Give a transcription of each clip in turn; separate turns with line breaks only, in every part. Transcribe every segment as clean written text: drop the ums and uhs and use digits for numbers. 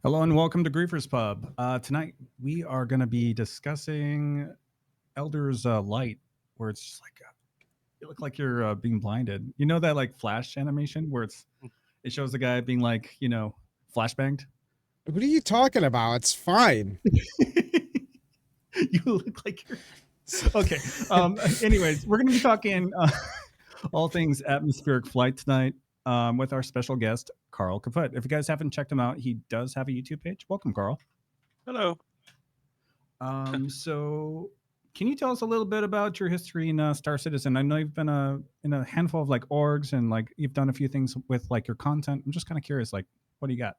Hello and welcome to Griefers Pub. Tonight we are going to be discussing Elder's Light, where it's just like you look like you're being blinded. You know that like flash animation where it shows the guy being like flashbanged.
What are you talking about? It's fine.
You look like you're okay. Anyways, we're going to be talking all things atmospheric flight tonight with our special guest Carl Kaput. If you guys haven't checked him out, he does have a YouTube page. Welcome, Carl.
Hello.
So can you tell us a little bit about your history in Star Citizen? I know you've been in a handful of like orgs and like you've done a few things with like your content. I'm just kind of curious, like, what do you got?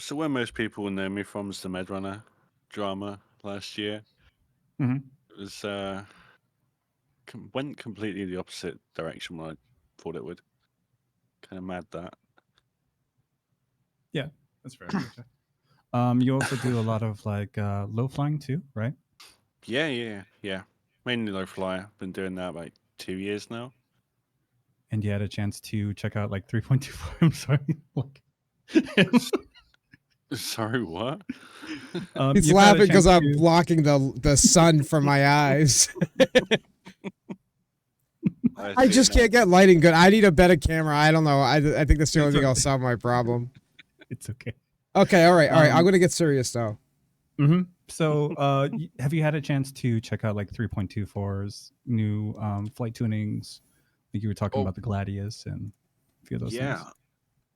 So where most people know me from is the Medrunner drama last year.
Mm-hmm.
It was went completely the opposite direction when I thought it would. Kind of mad that.
Yeah, that's fair. You also do a lot of like low flying too, right?
Yeah. Mainly low flyer. Been doing that about 2 years now.
And you had a chance to check out like 3.24. I'm sorry.
Sorry, what?
He's laughing because I'm blocking the sun from my eyes. I just can't get lighting good. I need a better camera. I don't know. I think that's the only thing I'll solve my problem.
It's okay.
Okay, all right. I'm going to get serious, though.
Mm-hmm. So have you had a chance to check out like 3.24's new flight tunings? I think you were talking about the Gladius and a few of those things.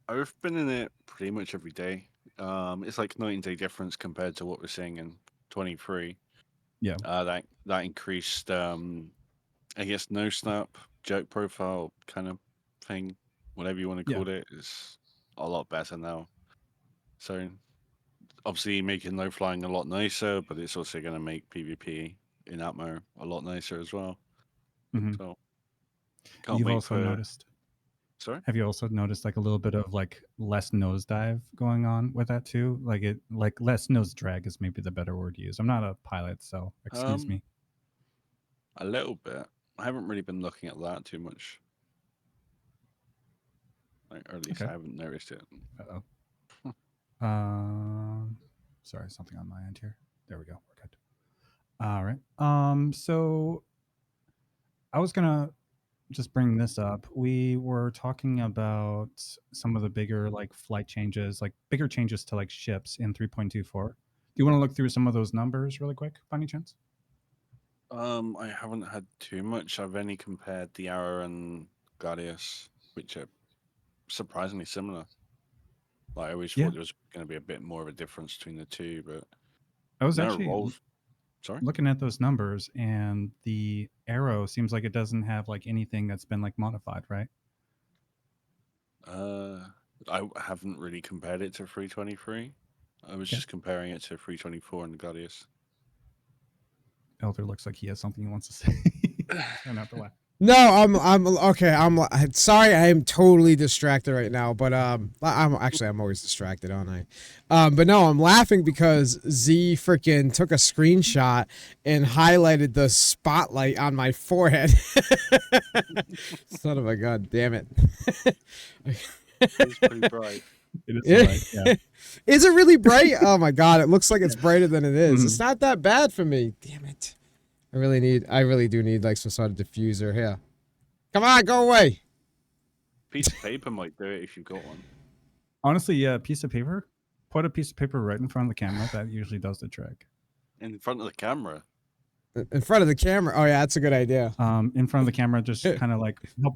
I've been in it pretty much every day. It's like 9-day difference compared to what we're seeing in 23.
Yeah.
That increased, I guess, no snap, jerk profile kind of thing, whatever you want to call it, is a lot better now. So obviously making low flying a lot nicer, but it's also going to make PvP in Atmo a lot nicer as well.
Mm-hmm.
So
you've also noticed.
Sorry?
Have you also noticed like a little bit of like less nosedive going on with that too? Like less nose drag is maybe the better word to use. I'm not a pilot, so excuse me.
A little bit. I haven't really been looking at that too much. Or at least I haven't noticed it.
Sorry, something on my end here. There we go. We're good. All right. So I was gonna just bring this up. We were talking about some of the bigger like flight changes, like bigger changes to like ships in 3.24. Do you want to look through some of those numbers really quick, by any chance?
I haven't had too much. I've only compared the Arrow and Gladius, which are surprisingly similar. Like I always thought there was going to be a bit more of a difference between the two, but
I was actually looking at those numbers, and the Arrow seems like it doesn't have like anything that's been like modified, right?
I haven't really compared it to 323. I was just comparing it to 324 and the Gladius.
Elder looks like he has something he wants to say. Turn out the laugh.
No, I'm okay. I'm sorry. I am totally distracted right now, but I'm always distracted, aren't I? But no, I'm laughing because Z freaking took a screenshot and highlighted the spotlight on my forehead. Son of a god, damn it!
It's pretty bright.
It is bright, yeah.
Is it really bright? Oh my god, it looks like it's brighter than it is. It's not that bad for me. Damn it. I really do need like some sort of diffuser here. Come on, go away.
Piece of paper might do it if you've got one.
Honestly, yeah, piece of paper. Put a piece of paper right in front of the camera. That usually does the trick.
In front of the camera?
In front of the camera? Oh yeah, that's a good idea.
In front of the camera, just kind of like help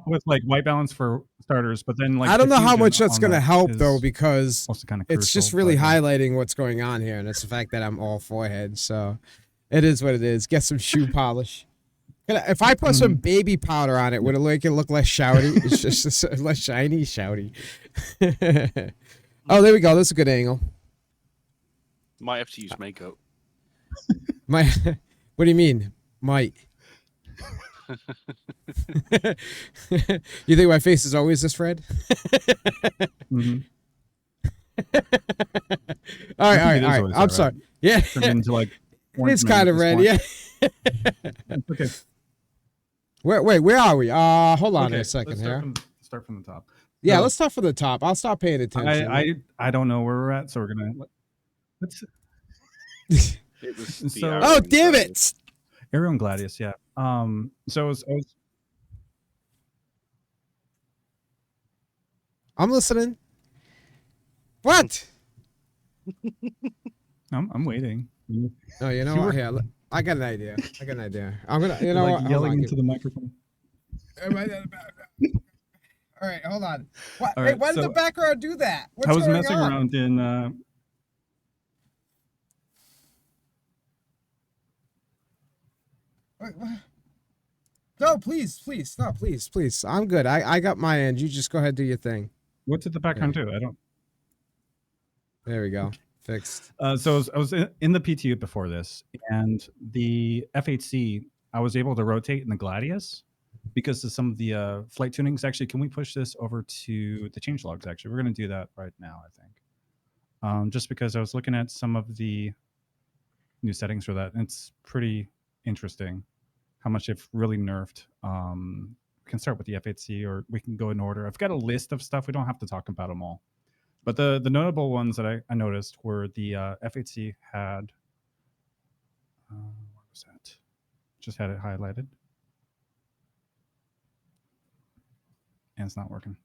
with like white balance for starters, but then like
I don't know how much that's going to help though, because
kind of
it's just really highlighting what's going on here, and it's the fact that I'm all forehead, so it is what it is. Get some shoe polish. If I put some baby powder on it, would it make it look less shouty? It's just less shiny, shouty. Oh, there we go. That's a good angle.
Might have to use makeup.
What do you mean? Might. You think my face is always this red? All right. I'm sorry. Yeah.
Into like
it's kind of red, yeah.
Okay.
Wait, where are we? Hold on a second here.
Start from the top.
Yeah,
So
let's start from the top. I'll stop paying
I
attention.
I don't know where we're at, so we're gonna let's.
It was the
So
Oh,
arrow and
damn
gladius.
it!
Ariel and Gladius, yeah. So
I'm listening. What?
I'm waiting.
Oh, you know
You
what?
were
Here, I got an idea. I got an idea. I'm gonna. You
you're
know
like
what? Hold
yelling
on.
into the microphone.
All right, hold on. What?
All
Hey,
right,
why did the
so
background do that?
I
What's
was
going
messing
on?
around in.
No, please, please, no, please, please. I'm good. I got my end. You just go ahead, do your thing.
What did the background
Hey,
do? I don't.
there we go. Fixed.
So I was in the PTU before this, and the F8C, I was able to rotate in the Gladius because of some of the flight tunings. Actually, can we push this over to the change logs? Actually, we're going to do that right now, I think. Just because I was looking at some of the new settings for that, and it's pretty interesting how much they've really nerfed. We can start with the F8C, or we can go in order. I've got a list of stuff. We don't have to talk about them all. But the notable ones that I noticed were the F8C had, what was that? Just had it highlighted. And it's not working.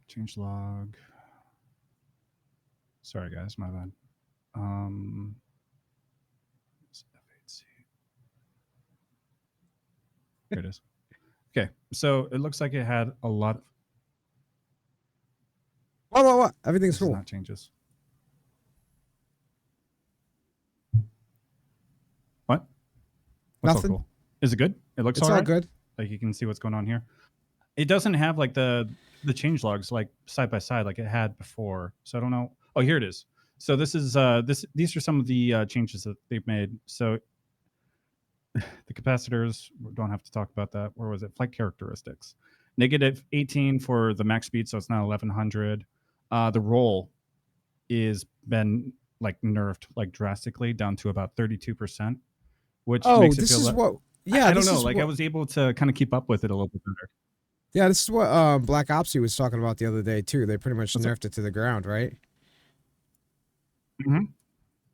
Change log. Sorry, guys, my bad. F8C. Here it is. Okay, so it looks like it had a lot.
What? Everything's
This is
cool.
not changes. What? What's
Nothing.
so cool? Is it good? It looks
It's
all
all
right.
good.
Like you can see what's going on here. It doesn't have like the change logs like side by side like it had before. So I don't know. Oh, here it is. So this is these are some of the changes that they've made. So the capacitors, we don't have to talk about that. Where was it? Flight characteristics. Negative 18 for the max speed, so it's now 1100. The roll is been like nerfed like drastically down to about 32%, which
Oh,
makes it
this
feel
is
like
what. Yeah,
I don't
this
know.
is
Like I
what.
was able to kind of keep up with it a little bit better.
Yeah, this is what Black Opsy was talking about the other day too. They pretty much
What's up?
nerfed it to the ground, right?
Mm-hmm.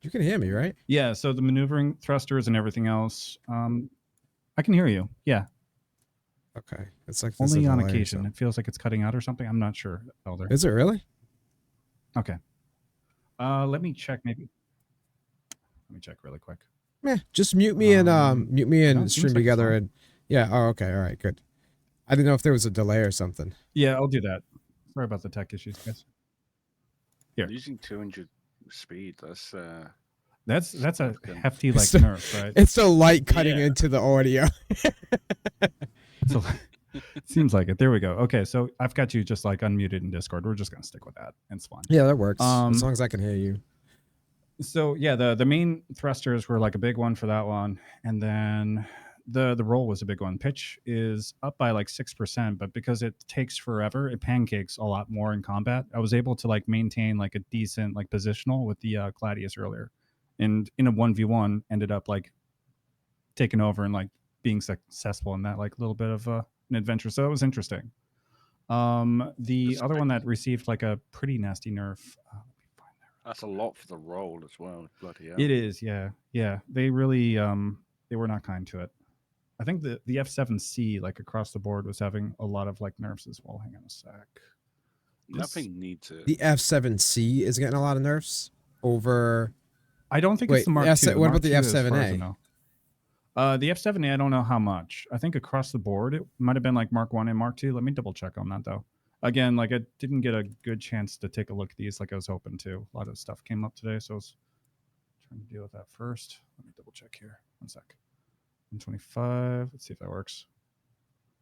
You can hear me, right?
Yeah, so the maneuvering thrusters and everything else. I can hear you. Yeah,
Okay, it's like there's a
only on
delay or
occasion.
something.
It feels like it's cutting out or something. I'm not sure, Elder.
Is it really?
Okay. Let me check. Maybe. Let me check really quick.
Yeah, just mute me
No,
and
it seems
stream
like it's
together
fine.
and yeah. Oh, okay, all right, good. I didn't know if there was a delay or something.
Yeah, I'll do that. Sorry about the tech issues, guys. Here,
Using 200 speed, that's
that's a
significant.
hefty like
It's the,
nerf, right?
it's the light cutting
Yeah.
into the audio.
So seems like it. There we go. Okay, so I've got you just like unmuted in Discord. We're just gonna stick with that. It's fine.
Yeah, that works as
Um,
long as I can hear you.
so yeah, the main thrusters were like a big one for that one, and then the roll was a big one. Pitch is up by like 6%, but because it takes forever, it pancakes a lot more in combat. I was able to like maintain like a decent like positional with the Gladius earlier, and in a 1v1 ended up like taking over and like being successful in that like little bit of an adventure. So it was interesting. The other one that received like a pretty nasty nerf. Let me find that.
That's a lot for the roll as well. Bloody hell.
It is, yeah, yeah. They really they were not kind to it. I think the F7C like across the board was having a lot of like nerfs as well. Hang on a sec.
Nothing needs it.
The F7C is getting a lot of nerfs over.
I don't think it's
Wait,
the Mark II. The
what
Mark
about the
II, as far as I
F7A?
know. The F7A, I don't know how much. I think across the board, it might have been like Mark 1 and Mark II. Let me double check on that though. Again, like I didn't get a good chance to take a look at these like I was hoping to. A lot of stuff came up today, so I was trying to deal with that first. Let me double check here. One sec. 125. Let's see if that works.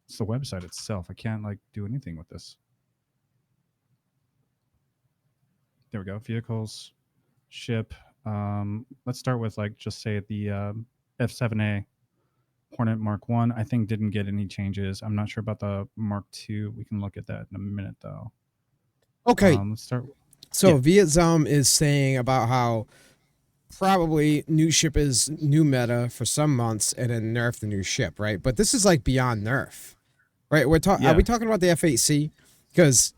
It's the website itself. I can't like do anything with this. There we go. Vehicles, ship. Let's start with like just say the F7A Hornet Mark 1. I think didn't get any changes. I'm not sure about the Mark 2. We can look at that in a minute though.
Okay,
Let's start.
so
yeah.
Vietzom is saying about how probably new ship is new meta for some months and then nerf the new ship, right? But this is like beyond nerf. right? Are we
Yeah,
talking about the F8C? Because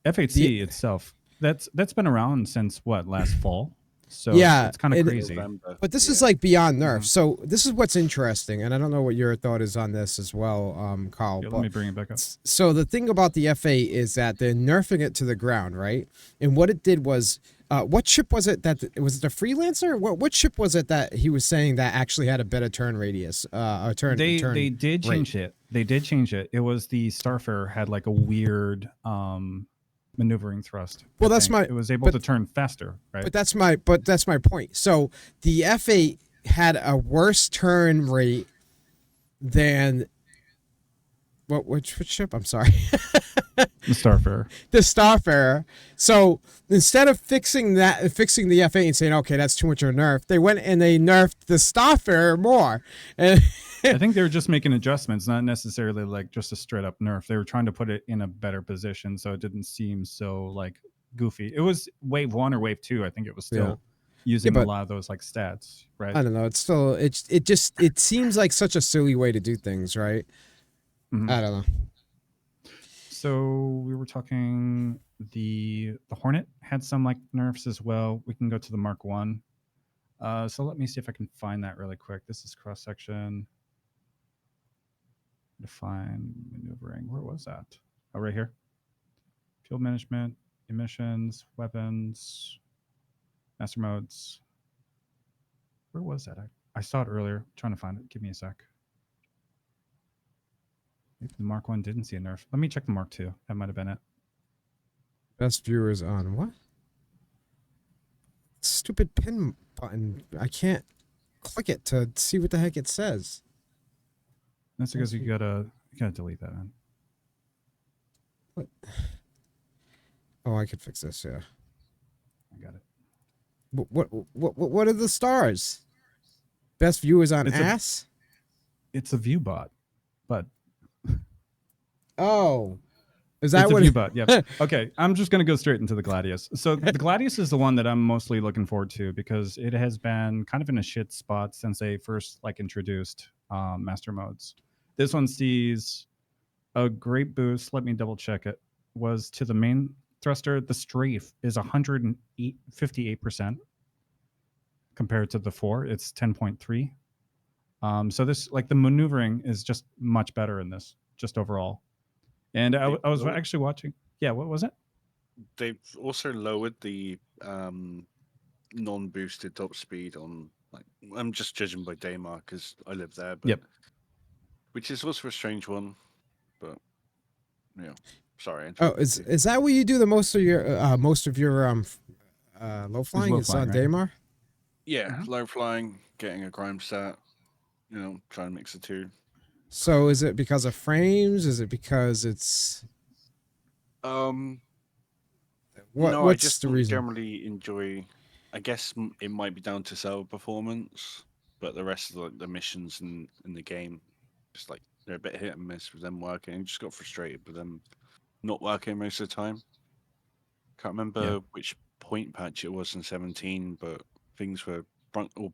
the
F8C itself, that's been around since what, last fall? So
yeah,
it's kind of
it
crazy.
November.
but this is
Yeah.
like beyond nerf.
Mhm.
So this is what's interesting, and I don't know what your thought is on this as well, Carl.
Yeah, let
But
me bring it back up.
so the thing about the F8 is that they're nerfing it to the ground, right? And what it did was, what chip was it that was it the freelancer? What chip was it that he was saying that actually had a better turn radius, a
They
turn
did
rate?
change it. They did change it. It was the Starfarer had like a weird maneuvering thrust. I
Well, that's
think
my,
it was able
but
to turn faster, right?
that's my point. So the F8 had a worse turn rate than which ship? I'm sorry.
The Starfarer.
The Starfarer. So instead of fixing the F8 and saying, okay, that's too much of a nerf, they went and they nerfed the Starfarer more. And
I think they were just making adjustments, not necessarily like just a straight up nerf. They were trying to put it in a better position so it didn't seem so like goofy. It was wave one or wave two. I think it was
yeah,
still
yeah,
using a
but
lot of those like stats, right?
I don't know. It's still it seems like such a silly way to do things, right?
Mhm.
I don't know.
So we were talking the Hornet had some like nerfs as well. We can go to the Mark One. So let me see if I can find that really quick. This is cross section. Define maneuvering. Where was that? Oh, right here. Field management, emissions, weapons, master modes. Where was that? I saw it earlier. I'm trying to find it. Give me a sec. Maybe the Mark One didn't see a nerf. Let me check the Mark Two. That might have been it.
Best viewers on what? Stupid pin button. I can't click it to see what the heck it says.
That's because you gotta delete that. Man.
What? Oh, I could fix this. Yeah.
I got it.
What are the stars? Best viewers on
It's a
ass.
it's a view bot, but
Oh, is
it's
that
a
what?
view bot. Yep. Okay, I'm just gonna go straight into the Gladius. So the Gladius is the one that I'm mostly looking forward to because it has been kind of in a shit spot since they first like introduced master modes. This one sees a great boost. Let me double check it. Was to the main thruster. The strafe is 158% compared to the 4. It's 10.3. So this like the maneuvering is just much better in this, just overall. And
They
I was
lowered,
actually watching. Yeah, what was it?
they've also lowered the non-boosted top speed on. Like, I'm just judging by Daymar because I live there, but
Yep.
which is also a strange one. But yeah, sorry, I
Oh,
interrupted you.
is that where you do the most of your low
Is
flying
low
is
flying,
on
right?
Daymar?
Yeah,
Mm-hmm.
low flying, getting a crime stat. Trying to mix the two.
So is it because of frames? Is it because it's
Um,
what?
no, I
What's
just
the
don't
reason?
generally enjoy. I guess it might be down to server performance, but the rest of the missions in the game, just like they're a bit hit and miss with them working. I just got frustrated with them not working most of the time. Can't
Yeah.
remember which point patch it was in 17, but things were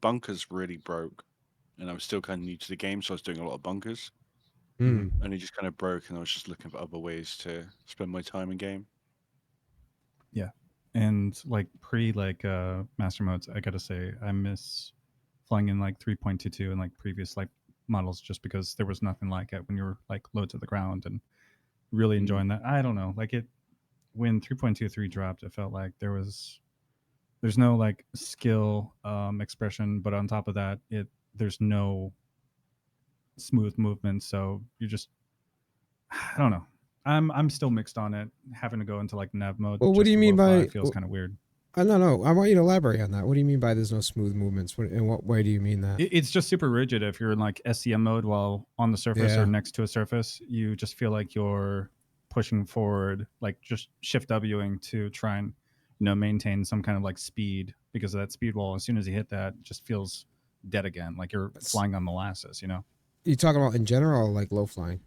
bunkers really broke, and I was still kind of new to the game, so I was doing a lot of bunkers,
Hmm.
Mm-hmm.
and it just kind of broke, and I was just looking for other ways to spend my time in game.
Yeah. And like pre like master modes, I gotta say I miss flying in like 3.22 and like previous like models just because there was nothing like it when you were like low to the ground and really
Mm.
enjoying that. I don't know, like it when 3.23 dropped, it felt like there's no like skill expression, but on top of that, there's no smooth movement, so you just I don't know. I'm still mixed on it. Having to go into like nav mode
Well, what do
just
you
to
mean
low fly
by?
feels kind of weird.
I don't know. I want you to elaborate on that. What do you mean by there's no smooth movements? In what way do you mean that?
It's just super rigid if you're in like SCM mode while on the surface or
Yeah.
next to a surface. You just feel like you're pushing forward, like just shift Wing to try and maintain some kind of like speed because of that speed wall. As soon as you hit that, it just feels dead again, like you're
That's,
flying on molasses.
you talking about in general, or like low flying?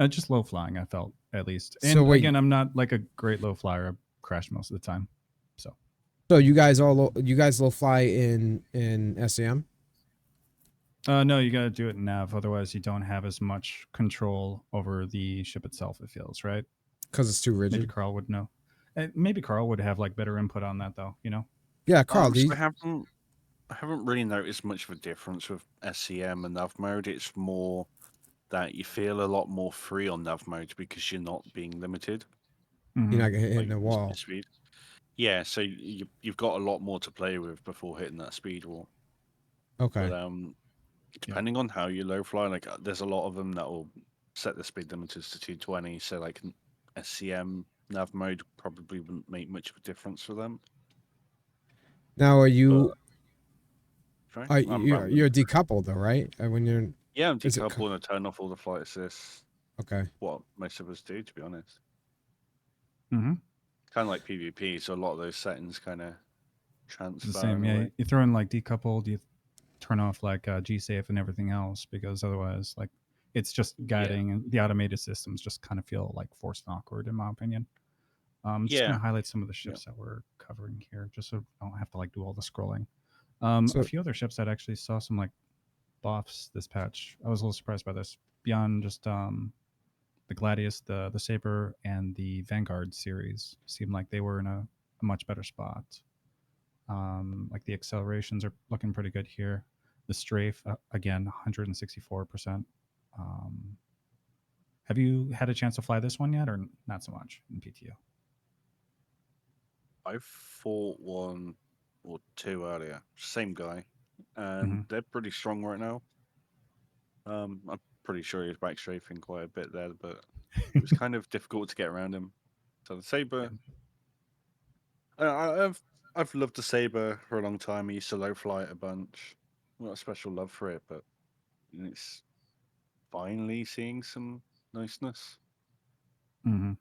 Just low flying. I felt at least,
So
and
wait.
again, I'm not like a great low flyer. I crash most of the time, so.
So you guys low fly in SAM?
No, you got to do it in nav. Otherwise, you don't have as much control over the ship itself. It feels right.
Because it's too
Maybe
rigid.
Carl would know. Maybe Carl would have like better input on that, though. You know.
Yeah, Carl,
So I haven't really noticed much of a difference with SCM and nav mode. It's more that you feel a lot more free on nav mode because you're not being limited,
you're
Hmm.
not gonna hit
like
the
your
wall.
speed. Yeah, so you've got a lot more to play with before hitting that speed wall. But
Okay.
Yeah.
depending on how you low fly, like there's a lot of them that will set the speed limiters to 220. So like SCM nav mode probably wouldn't make much of a difference for them.
Now,
But sorry, I'm
you're
rambling.
decoupled though, right? When you're
Yeah, I'm
is it
decoupled and turn off all the flight assists.
okay?
What most of us do, to be honest.
Hmm.
Kind of like PvP, so a lot of those settings kind of
It's the
transfer
same.
in a
Yeah,
way.
you throw in like decoupled. You turn off like G safe and everything else because otherwise, like, it's just
Yeah,
guiding, and the automated systems just kind of feel like forced and awkward, in my opinion. Just gonna
yeah,
highlight some of the
yeah.
ships that we're covering here, just so I don't have to like do all the scrolling. A
So
few other ships that actually saw some like buffs this patch. I was a little surprised by this. Beyond just the Gladius, the Saber, and the Vanguard series seemed like they were in a much better spot. Like the accelerations are looking pretty good here. The strafe again, 164%. Um, have you had a chance to fly this one yet, or not so much in PTO?
I fought one or two earlier, same guy, and
Hmm.
they're pretty strong right now. I'm pretty sure he was back strafing quite a bit there, but it was kind of difficult to get around him. So the
Yeah.
Saber, I've loved the Saber for a long time. I used to low fly it a bunch. Not a special love for it, but it's finally seeing some niceness
Hmm.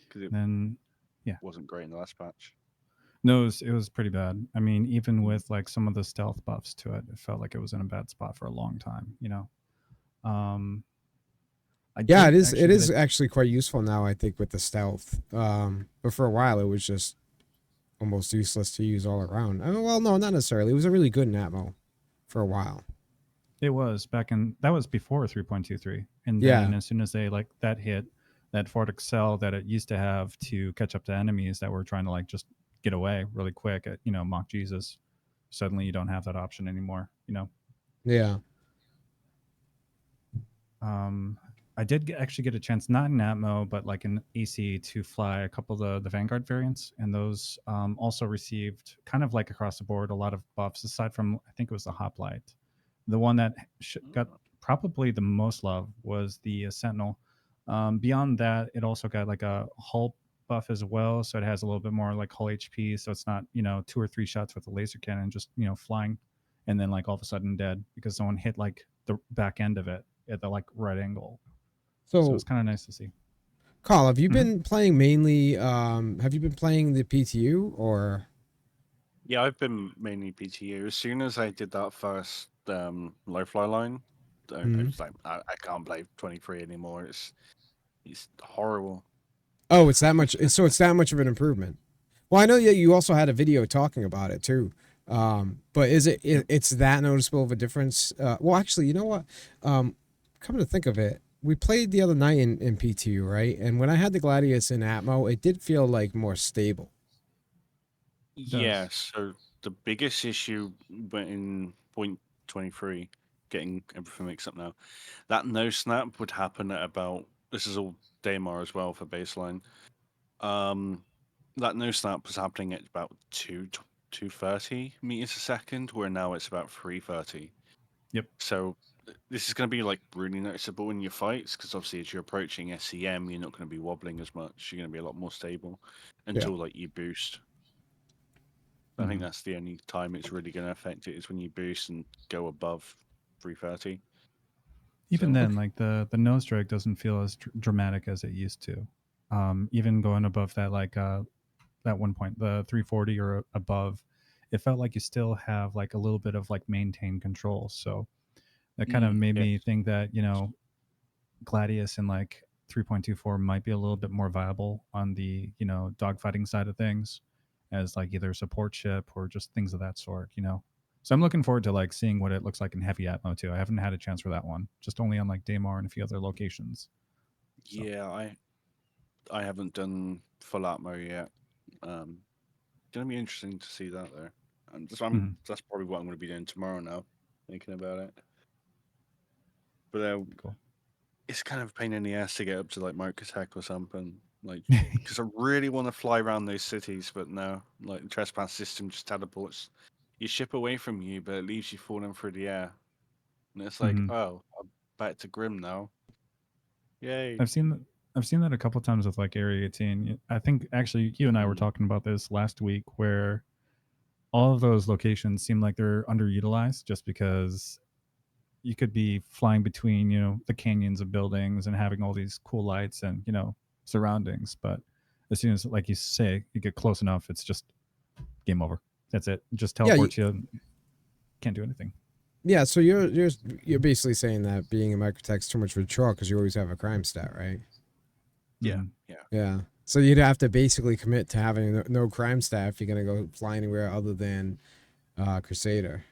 because it
Then, yeah,
wasn't great in the last patch.
no, it was pretty bad. I mean, even
Mm.
with like some of the stealth buffs to it, it felt like it was in a bad spot for a long time. Um, I
yeah,
did
it
actually get
is
a
actually quite useful now. I think with the stealth. But for a while it was just almost useless to use all around. Well, no, not necessarily. It was a really good Natmo for a while.
It was back in that was before 3.23, and then
Yeah,
as soon as they like that hit, that Ford Excel that it used to have to catch up to enemies that were trying to like just get away really quick at mock Jesus, suddenly you don't have that option anymore.
yeah.
Um, I did actually get a chance, not in Atmo, but like in AC, to fly a couple of the Vanguard variants, and those also received kind of like across the board a lot of buffs. Aside from, I think it was the Hoplite, the one that got
Oh,
probably the most love was the Sentinel. Beyond that, it also got like a hull buff as well, so it has a little bit more like hull HP. So it's not two or three shots with a laser cannon just flying, and then like all of a sudden dead because someone hit like the back end of it at the like right angle. So it's
So,
kind of nice to see.
Carl, have you
Hmm.
been playing mainly? Have you been playing the PTU or?
yeah, I've been mainly PTU. As soon as I did that first low fly line, I
Hmm?
was like, I can't play 23 anymore. It's horrible.
Oh, it's that much. So it's that much of an improvement. Well, I know that you also had a video talking about it too. But
Yep.
it's that noticeable of a difference? Well, actually, you know what? Come to think of it, we played the other night in PTU, right? And when I had the Gladius in Atmo, it did feel like more stable.
It
Yeah,
does.
so the biggest issue in point 23, getting everything mixed up now, that no snap would happen at about, this is all Daymar as well for baseline. Um, that no snap was happening at about 230 meters a second, where now it's about 330.
Yep.
So this is going to be like really noticeable in your fights because obviously as you're approaching SCM, you're not going to be wobbling as much. You're going to be a lot more stable
Yeah.
until like you boost. I think
Hmm.
that's the only time it's really going to affect it is when you boost and go above 330.
Even
So
then,
Okay.
like the nose drag doesn't feel as dramatic as it used to. Even going above that, like that one point, the 340 or above, it felt like you still have like a little bit of like maintained control. So that kind of made
yeah,
me think that Gladius and like 3.24 might be a little bit more viable on the dogfighting side of things, as like either a support ship or just things of that sort. So I'm looking forward to like seeing what it looks like in heavy atmo too. I haven't had a chance for that one, just only on like Daymar and a few other locations. So
Yeah, I haven't done full atmo yet. Gonna be interesting to see that though.
mhm,
That's probably what I'm gonna be doing tomorrow now, thinking about it. But
cool.
it's kind of a pain in the ass to get up to like Mokotech or something. Like, because I really want to fly around those cities, but no, like the trespass system just teleports your ship away from you, but it leaves you falling through the air. And it's like,
hmm
oh, I'm back to Grim now. Yay.
I've seen that. I've seen that a couple times with like Area 18. I think actually you and I were
Mm,
talking about this last week, where all of those locations seem like they're underutilized, just because you could be flying between the canyons of buildings and having all these cool lights and surroundings, but as soon as, like you say, you get close enough, it's just game over. That's it. Just
Yeah,
teleports you. Can't do anything.
yeah. So you're basically saying that being a microtech's too much for chore because you always have a crime stat, right?
yeah,
Hmm.
yeah.
Yeah. So you'd have to basically commit to having no crime stat if you're gonna go fly anywhere other than Crusader.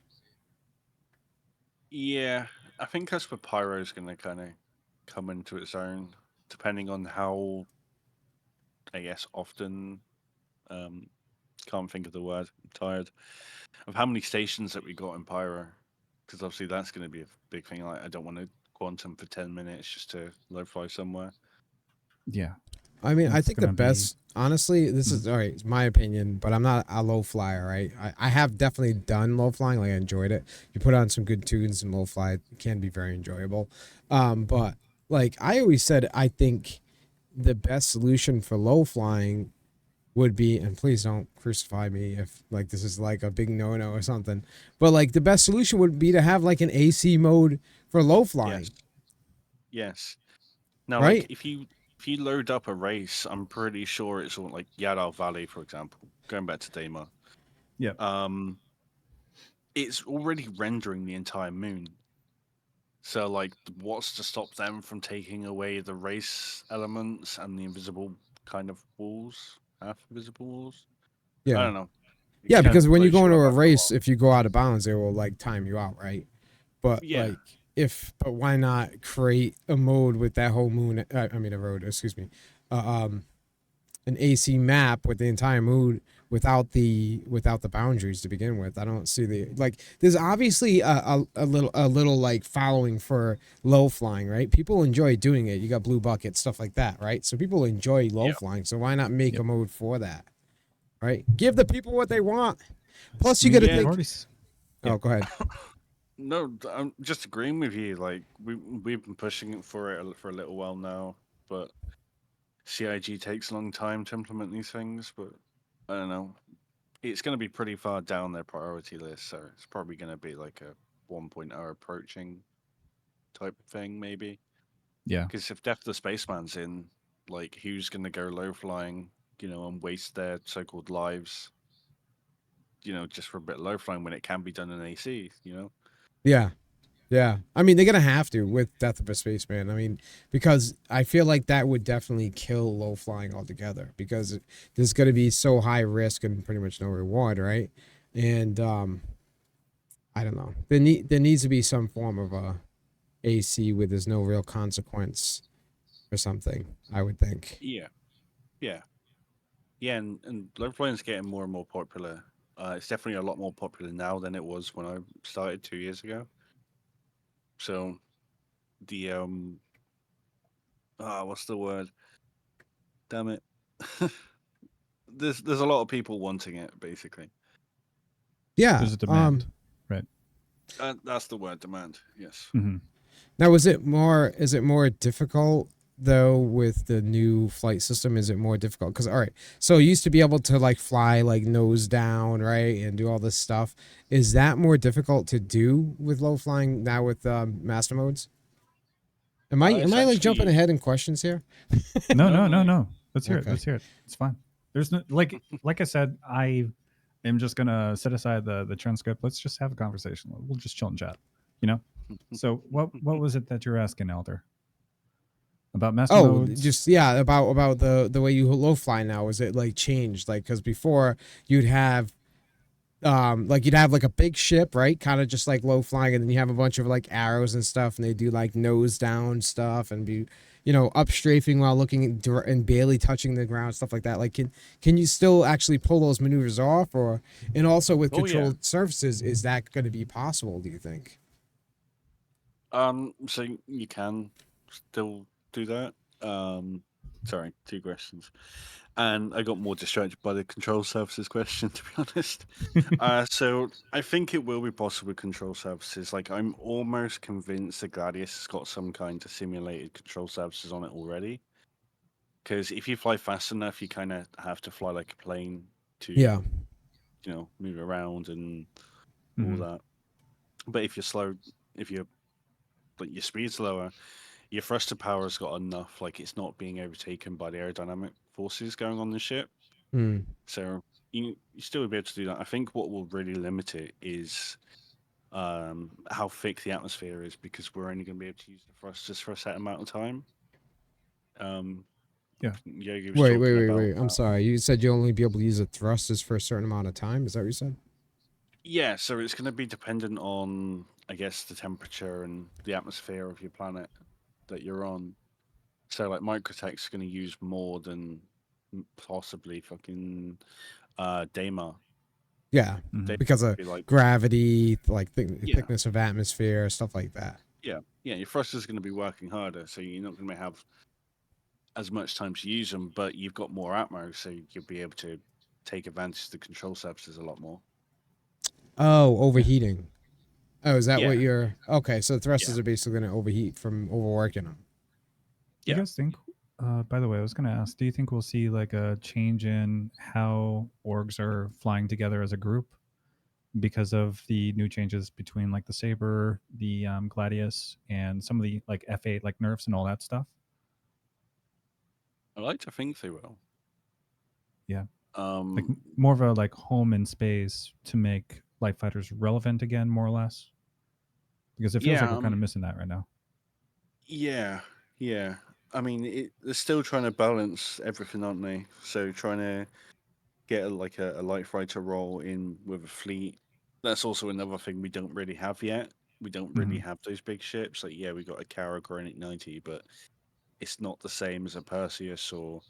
Yeah, I think Casper Pyro is going to kind of come into its own, depending on how, I guess, often. Um, can't think of the word. I'm tired of how many stations that we got in Pyro, because obviously that's going to be a big thing. Like, I don't want to quantum for 10 minutes just to low fly somewhere.
Yeah,
I mean, I
it's
think the
gonna be.
best, honestly, this
Mhm.
is all right. It's my opinion, but I'm not a low flyer, right? I have definitely done low flying, like I enjoyed it. You put on some good tunes and low fly, it can be very enjoyable. But like I always said, I think the best solution for low flying would be, and please don't crucify me if like this is like a big no no or something, but like the best solution would be to have like an AC mode for low
Yes,
flying,
yes. Now, like
right?
if you load up a race, I'm pretty sure it's all like Yadal Valley, for example. Going back to Daema,
Yep.
um, it's already rendering the entire moon. So, like, what's to stop them from taking away the race elements and the invisible kind of walls, half invisible walls? I
Yeah.
don't know. It
Yeah,
kind
Yeah.
of
because when you
blows
go
you
into
up
a
after a
race,
while.
if you go out of bounds, it will like time you out, right? But
Yeah,
like, but why not create a mode with that whole moon? I mean, a road. Excuse me. Uh, um, an AC map with the entire mood without the boundaries to begin with. I don't see the like. There's obviously a little like following for low flying, right? People enjoy doing it. You got blue bucket stuff like that, right? So people enjoy low
yeah.
flying. So why not make a
Yep.
mode for that, right? Give the people what they want. Plus,
I
you got
mean,
to
Yeah,
they've
think.
already.
Oh,
Yep.
go ahead.
no, I'm just agreeing with you. Like, we've been pushing it for a little while now, but CIG takes a long time to implement these things. But I don't know. It's going to be pretty far down their priority list, so it's probably going to be like a 1.0 approaching type thing, maybe.
Yeah.
Because if Death of the Spaceman's in, like, who's going to go low flying, and waste their so called lives, just for a bit of low flying when it can be done in AC?
Yeah. Yeah. I mean, they're going to have to with Death of a Spaceman. I mean, because I feel like that would definitely kill low flying altogether because there's going to be so high risk and pretty much no reward, right? And I don't know. There needs to be some form of a AC where there's no real consequence or something, I would think.
Yeah, yeah, yeah, and low flying's getting more and more popular. It's definitely a lot more popular now than it was when I started 2 years ago. So the what's the word? Damn it. There's a lot of people wanting it, basically.
Yeah.
There's a demand, right?
That's the word, demand. Yes.
Hmm.
Now, is it more difficult though with the new flight system? Is it more difficult? Because, all right, so you used to be able to like fly like nose down, right? And do all this stuff. Is that more difficult to do with low flying now with master modes? Am
It's
I like jumping
actually
ahead in questions here?
No,
no,
no,
no,
no,
no.
no. Let's hear it.
Okay.
Let's hear it. It's fine. There's no like I said, I am just gonna set aside the transcript. Let's just have a conversation. We'll just chill and chat. You know. So what was it that you're asking, Elder? About master
Oh,
modes?
just yeah, about the way you low fly now. Is it like changed? Like because before you'd have Like you'd have like a big ship, right? Kind of just like low flying, and then you have a bunch of like arrows and stuff, and they do like nose down stuff and be, up strafing while looking and barely touching the ground, stuff like that. Like, can you still actually pull those maneuvers off, or and also with
Oh yeah.
controlled surfaces, is that going to be possible? Do you think?
So you can still do that. Um, Sorry, two questions, and I got more distracted by the control surfaces question, to be honest. So I think it will be possible with control surfaces. Like I'm almost convinced the Gladius has got some kind of simulated control surfaces on it already. Because if you fly fast enough, you kind of have to fly like a plane to,
Yeah.
move around and all
Hmm.
that. But if you're slow, if you're like your speed's lower, your thruster power's got enough. Like it's not being overtaken by the aerodynamic forces going on the ship.
Hmm.
So you still will be able to do that. I think what will really limit it is how thick the atmosphere is because we're only going to be able to use the thrusters for a set amount of time. Um,
Yeah.
Yogi was
Wait, wait,
talking
wait,
about
wait. I'm sorry. You said you only be able to use the thrusters for a certain amount of time. Is that what you said?
yeah, so it's going to be dependent on, I guess, the temperature and the atmosphere of your planet that you're on. So, like, Microtech's going to use more than possibly fucking Daymar.
Yeah,
Hmm.
because
Would
of
be like,
gravity, like
yeah,
thickness of atmosphere, stuff like that.
yeah. Your thruster's going to be working harder, so you're not going to have as much time to use them, but you've got more atmo, so you'll be able to take advantage of the control surfaces a lot more.
Oh,
Yeah.
overheating. Oh, is that what
Yeah,
you're? Okay, so the
yeah,
thrusters are basically going to overheat from overworking them.
Do you
yeah.
guys think? By the way, I was going to ask. Do you think we'll see like a change in how orgs are flying together as a group because of the new changes between like the Saber, the Gladius, and some of the like F8 like nerfs and all that stuff?
I like to think they will.
Yeah, like
Um,
more of a like home in space to make light fighters relevant again, more or less. Because it feels like
yeah,
we're kind of missing that right now.
yeah, yeah. I mean, they're still trying to balance everything, aren't they? So trying to get a light fighter role in with a fleet. That's also another thing we don't really have yet. We don't really
Hmm.
have those big ships. Like, yeah, we got a Caragornic 90, but it's not the same as a Perseus or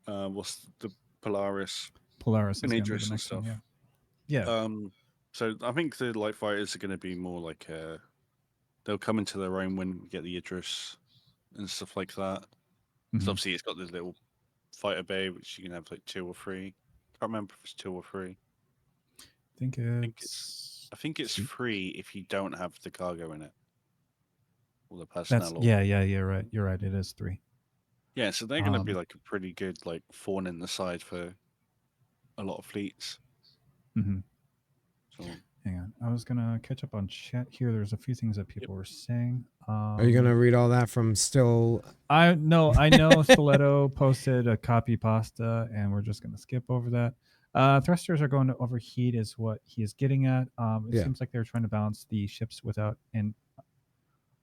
what's the Polaris
Polaris
and
is going to be the
Idris and
next one. Yeah.
stuff.
Yeah.
Um, so I think the light fighters are going to be more like they'll come into their own when we get the Idris and stuff like that. So
Hmm.
obviously it's got this little fighter bay which you can have like two or three. Can't remember if it's two or three.
I think
I think it's
it's
I think it's
three.
free if you don't have the cargo in it or the
That's
personnel or
yeah. You're right. You're right. It is three.
yeah. So they're going to be
Um.
like a pretty good like thorn in the side for a lot of fleets.
Mhm.
So
Hang on. I was gonna catch up on chat here. There's a few things that
yep.
people were saying.
Are you gonna read all that from still?
I no, I know Stiletto posted a copy pasta, and we're just gonna skip over that. Thrusters are going to overheat, is what he is getting at. It
Yeah.
seems like they're trying to balance the ships without an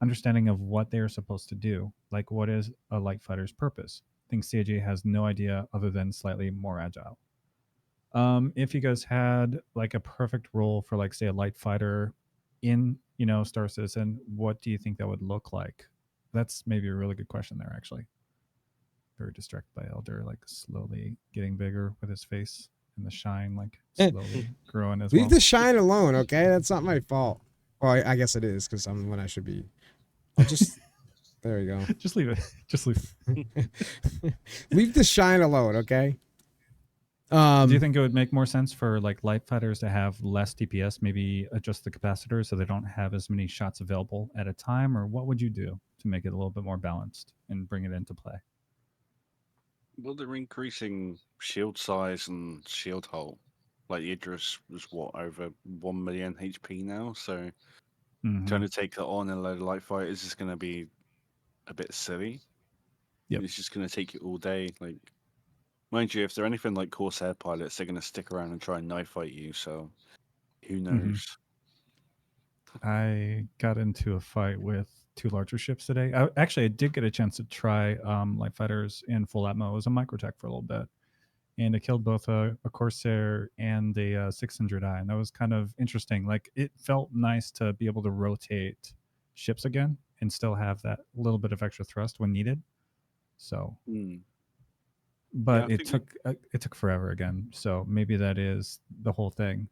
understanding of what they are supposed to do. Like, what is a light fighter's purpose? I think CAG has no idea other than slightly more agile. If you guys had like a perfect role for like say a light fighter in Star Citizen, what do you think that would look like? That's maybe a really good question there actually. Very distracted by Elder, like slowly getting bigger with his face and the shine like
Eh,
slowly growing as
leave
well.
the shine alone, okay? That's not my fault. Well, I guess it is because I'm when I should be. I'll just. There you
Just leave it. Just leave it.
go. Leave the shine alone, okay?
Do you
Um.
think it would make more sense for like light fighters to have less DPS, maybe adjust the capacitor so they don't have as many shots available at a time, or what would you do to make it a little bit more balanced and bring it into play?
Well, they're increasing shield size and shield hull. Like the Idris was what over 1 million HP now, so
Hmm.
trying to take that on in a load of light fighters is going to be a bit silly.
Yep.
It's just going to take you all day. Like, mind you, if they're anything like Corsair pilots, they're going to stick around and try and knife fight you. So who
Hmm.
knows?
I got into a fight with two larger ships today. I did get a chance to try light fighters in full atmo as a microtech for a little bit, and it killed both a Corsair and a 600i, and that was kind of interesting. Like it felt nice to be able to rotate ships again and still have that little bit of extra thrust when needed. So,
Mm. Yeah,
but
I think
it took forever again. So maybe that is the whole thing.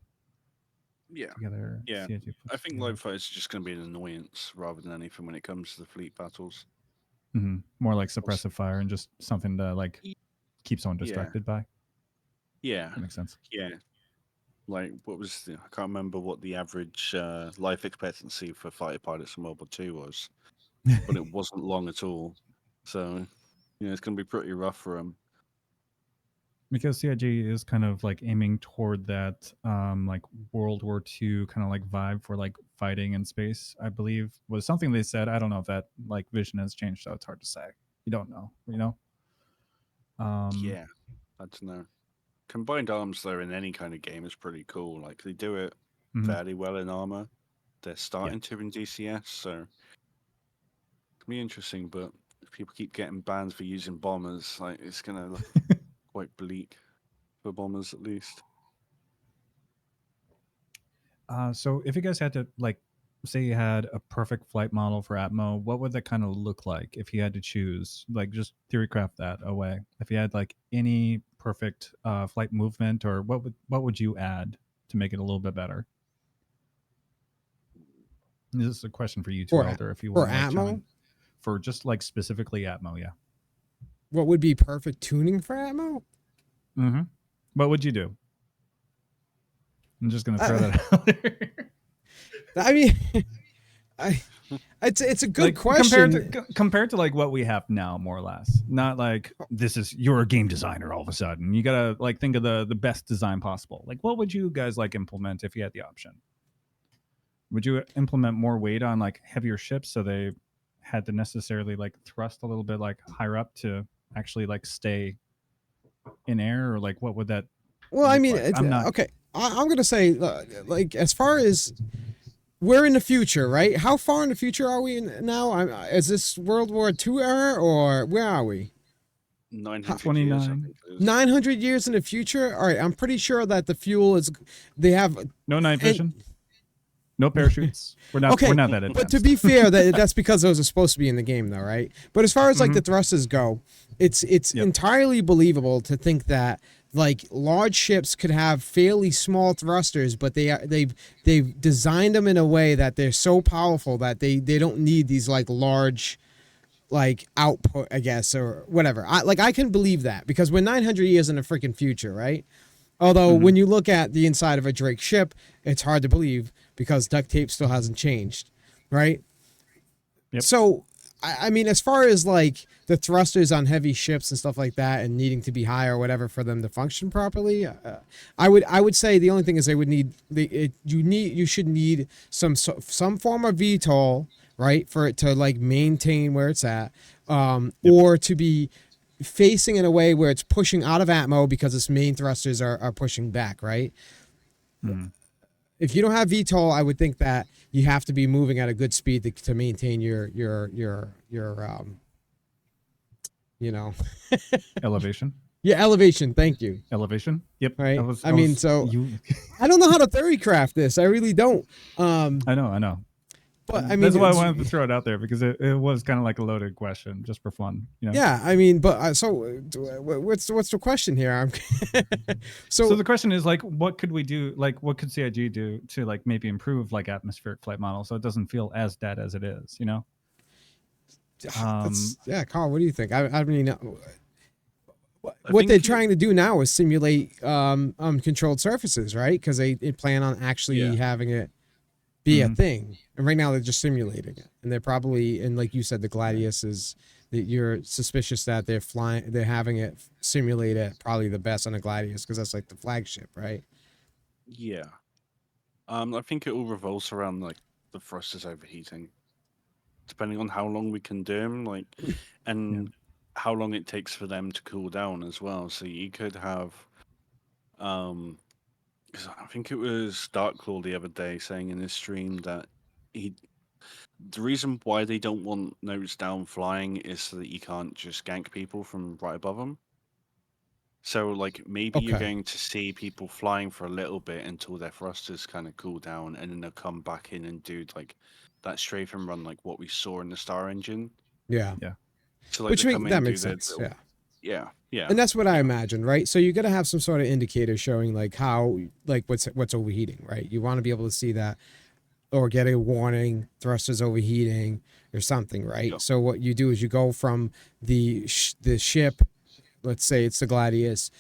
yeah,
Together,
yeah.
CIG
I
puts
think
together
live fire is just going to be an annoyance rather than anything when it comes to the fleet battles.
more like
Also,
suppressive fire and just something to like
y-
keep someone
yeah,
distracted by.
yeah,
That makes sense.
yeah. Like, what was I can't remember what the average life expectancy for fighter pilots in World War II was, but it wasn't long at all. So, it's going to be pretty rough for them.
Because CIG is kind of like aiming toward that like World War II kind of like vibe for like fighting in space, I believe was something they said. I don't know if that like vision has changed, so it's hard to say. You don't know, you know? Um
Yeah, I don't know. Combined arms, though, in any kind of game is pretty cool. Like, they do it
mhm.
fairly well in armor. They're
Yeah.
starting to in DCS, so it's gonna be interesting. But if people keep getting banned for using bombers, like it's gonna look quite bleak for bombers at least.
So if you guys had to like say you had a perfect flight model for Atmo, what would that kind of look like if you had to choose? Like just theorycraft that away. If you had like any perfect flight movement, or what would you add to make it a little bit better? This is a question for you two,
For
Elder, if you
for
want to like chime
Atmo,
in for just like specifically Atmo. Yeah.
what would be perfect tuning for Atmo?
Mm-hmm. What would you do? I'm just gonna throw
I,
that out there.
I mean, I it's a good
Like compared to
question.
compared to like what we have now, more or less. Not like this is you're a game designer all of a sudden. You gotta like think of the best design possible. Like what would you guys like implement if you had the option? Would you implement more weight on like heavier ships so they had to necessarily like thrust a little bit like higher up to actually like stay in air, or like what would that
Well, I
look
mean,
like? I'm not.
okay. I'm gonna say, like, as far as we're in the future, right? How far in the future are we in now? Is this World War II era, or where are we?
900 years, I
29.
think it is.
900 years in the future? All right, I'm pretty sure that the fuel is. They have.
No night
And
vision. No parachutes. We're
okay,
not that
but to
advanced.
be fair, that's because those are supposed to be in the game, though, right? But as far as like
Mm-hmm.
the thrusters go, it's
Yep.
entirely believable to think that like large ships could have fairly small thrusters, but they've designed them in a way that they're so powerful that they don't need these like large like output, I guess, or whatever. I can believe that because we're 900 years in the freaking future, right? Although
Mm-hmm.
when you look at the inside of a Drake ship, it's hard to believe because duct tape still hasn't changed, right?
Yep.
So, I mean, as far as like the thrusters on heavy ships and stuff like that, and needing to be high or whatever for them to function properly, I would say the only thing is they would need you should need some form of VTOL, right, for it to like maintain where it's at,
Yep.
or to be facing in a way where it's pushing out of atmo because its main thrusters are pushing back, right?
Mm-hmm.
If you don't have VTOL, I would think that you have to be moving at a good speed to maintain your you know
Elevation.
your elevation. Thank you.
Elevation. Yep. I
Right.
was.
I
I
mean,
was.
so
You.
I don't know how to theory craft this. I really don't.
I know. I know.
But I mean,
That's why I wanted to throw it out there because it was kind of like a loaded question, just for fun. You know.
yeah. I mean, but what's the question here?
So
So
the question is like, what could we do? Like, what could CIG do to like maybe improve like atmospheric flight model so it doesn't feel as dead as it is? You know.
that's yeah, Carl. What do you think? I mean,
I
what they're
think it,
trying to do now is simulate controlled surfaces, right? Because they plan on actually
yeah,
having it be a
Mm-hmm.
thing. And right now they're just simulating it. And they're probably, and like you said, the Gladius is that you're suspicious that they're having it simulate it probably the best on a Gladius because that's like the flagship, right?
yeah. I think it all revolves around like the thrusters overheating, depending on how long we can do them, like,
Yeah.
and how long it takes for them to cool down as well. So you could have, um, 'cause I think it was Darklaw the other day saying in his stream that he, the reason why they don't want notes down flying is so that you can't just gank people from right above them. So, like, maybe you're
Okay.
going to see people flying for a little bit until their thrusters kind of cool down, and then they'll come back in and do like that strafe and run, like what we saw in the Star Engine.
Yeah.
Yeah.
So, like, they
Which
come
make
in
that
and do
makes
their
sense.
little,
Yeah.
yeah, yeah,
And that's what I
yeah,
imagine, right? So you got to have some sort of indicator showing like how like what's overheating, right? You want to be able to see that or get a warning, thrusters overheating or something, right?
yeah,
So what you do is you go from the ship, let's say it's the Gladius,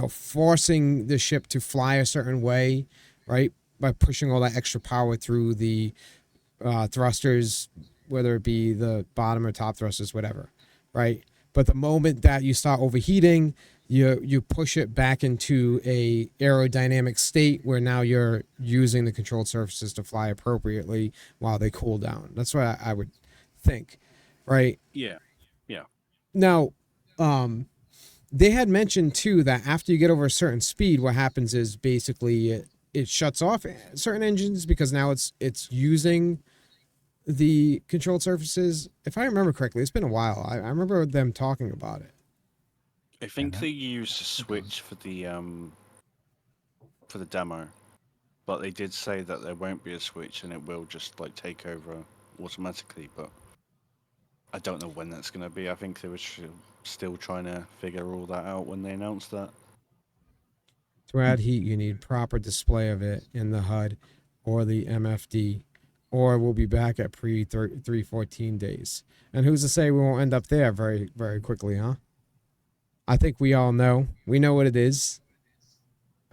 forcing the ship to fly a certain way, right? By pushing all that extra power through the thrusters, whether it be the bottom or top thrusters, whatever, right? But the moment that you start overheating, you push it back into a aerodynamic state where now you're using the controlled surfaces to fly appropriately while they cool down. That's what I would think, right?
yeah, yeah.
Now, um, they had mentioned too that after you get over a certain speed, what happens is basically it shuts off certain engines because now it's using the controlled surfaces. If I remember correctly, it's been a while. I remember them talking about it.
I
Yeah,
think
that
they used a
it goes.
switch for the demo, but they did say that there won't be a switch and it will just like take over automatically. But I don't know when that's going to be. I think they were still trying to figure all that out when they announced that.
To add heat, you need proper display of it in the HUD or the MFD, or we'll be back at pre 314 days. And who's to say we won't end up there very, very quickly, huh? I think we all know. We know what it is.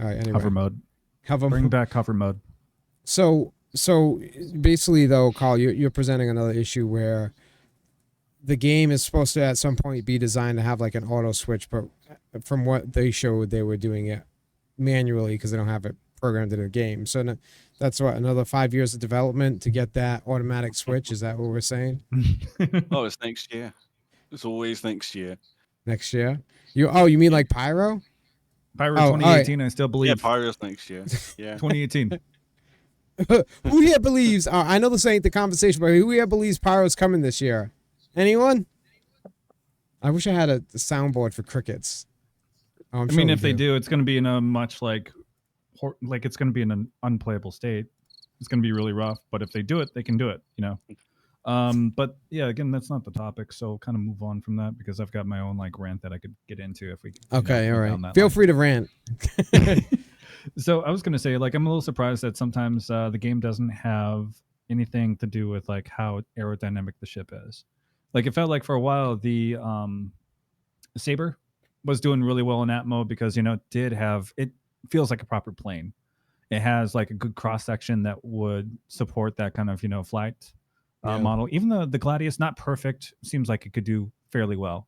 All right,
Hover
anyway.
mode.
Have
Bring
them.
back hover mode.
So basically, though, Carl, you're presenting another issue where the game is supposed to at some point be designed to have like an auto switch, but from what they showed, they were doing it manually because they don't have it programmed in the game. So that's what, another 5 years of development to get that automatic switch. Is that what we're saying?
Oh, it's next year. It's always next year.
Next year? You mean
Yeah,
like Pyro?
Pyro
Oh, all right.
2018, I still
yeah,
believe.
Pyro's next year. Yeah.
2018.
Who here believes? I know this ain't the conversation, but who here believes Pyro's coming this year? Anyone? I wish I had a soundboard for crickets. Oh, I'm
I
sure
mean,
we
if they
do.
do, it's going to be in a much like it's going to be in an unplayable state. It's going to be really rough. But if they do it, they can do it. But yeah, again, that's not the topic. So kind of move on from that because I've got my own like rant that I could get into if we
Okay, all
go
right.
down that
Feel
line.
free to rant.
So I was going to say, like, I'm a little surprised that sometimes the game doesn't have anything to do with like how aerodynamic the ship is. Like it felt like for a while the Saber was doing really well in that mode because it did have it feels like a proper plane. It has like a good cross section that would support that kind of flight
Yeah,
model. Even though the Gladius not perfect, seems like it could do fairly well.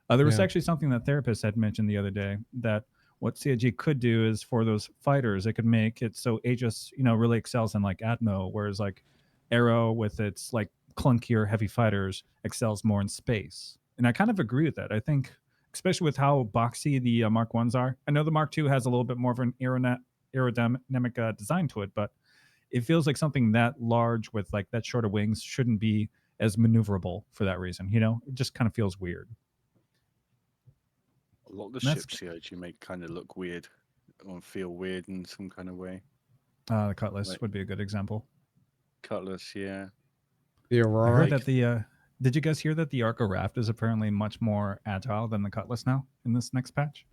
There was
yeah,
actually something that therapist had mentioned the other day that what CIG could do is for those fighters, it could make it so Aegis really excels in like Atmo, whereas like Arrow with its like clunkier heavy fighters excels more in space. And I kind of agree with that. I think especially with how boxy the Mark Ones are. I know the Mark II has a little bit more of an aerodynamic design to it, but it feels like something that large with like that short of wings shouldn't be as maneuverable for that reason. It just kind of feels weird.
A lot of the
And that's
ships here actually make kind of look weird or feel weird in some kind of way.
the Cutlass
Like
would be a good example.
Cutlass, yeah.
the
I heard
Aurora.
Like
that the did you guys hear that the Arco Raft is apparently much more agile than the Cutlass now in this next patch?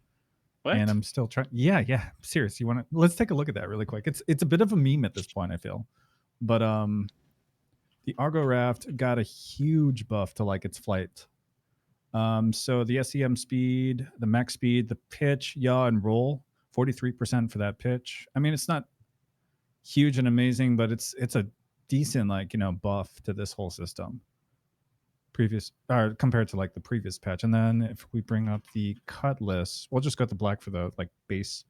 And
what?
I'm still trying. Yeah, yeah. Serious. You want to? Let's take a look at that really quick. It's a bit of a meme at this point. I feel, but the Argo Raft got a huge buff to like its flight. So the SEM speed, the max speed, the pitch, yaw, and roll, 43% for that pitch. I mean, it's not huge and amazing, but it's a decent like buff to this whole system. Previous or compared to like the previous patch. And then if we bring up the Cutlass, we'll just go to black for the like base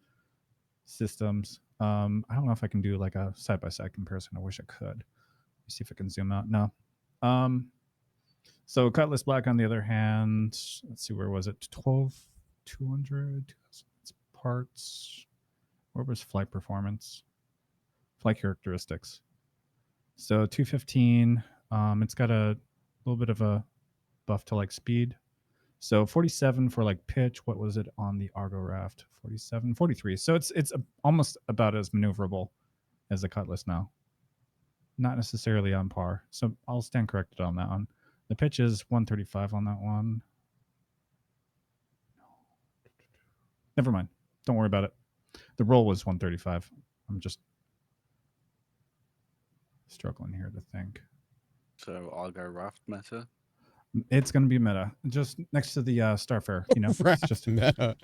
systems. I don't know if I can do like a side by side comparison. I wish I could. Let me see if I can zoom out. No. Um, So Cutlass Black, on the other hand, let's see, where was it? 12, 200 parts. Where was flight performance? Flight characteristics. So 215. It's got a little bit of a buff to like speed. So 47 for like pitch. What was it on the Argo raft? 47, 43. So it's almost about as maneuverable as the Cutlass now. Not necessarily on par. So I'll stand corrected on that one. The pitch is 135 on that one. Never mind. Don't worry about it. The roll was 135. I'm just struggling here to think.
So I'll go raft meta.
It's going to be meta, just next to the Starfare. It's
Raft
just.
meta.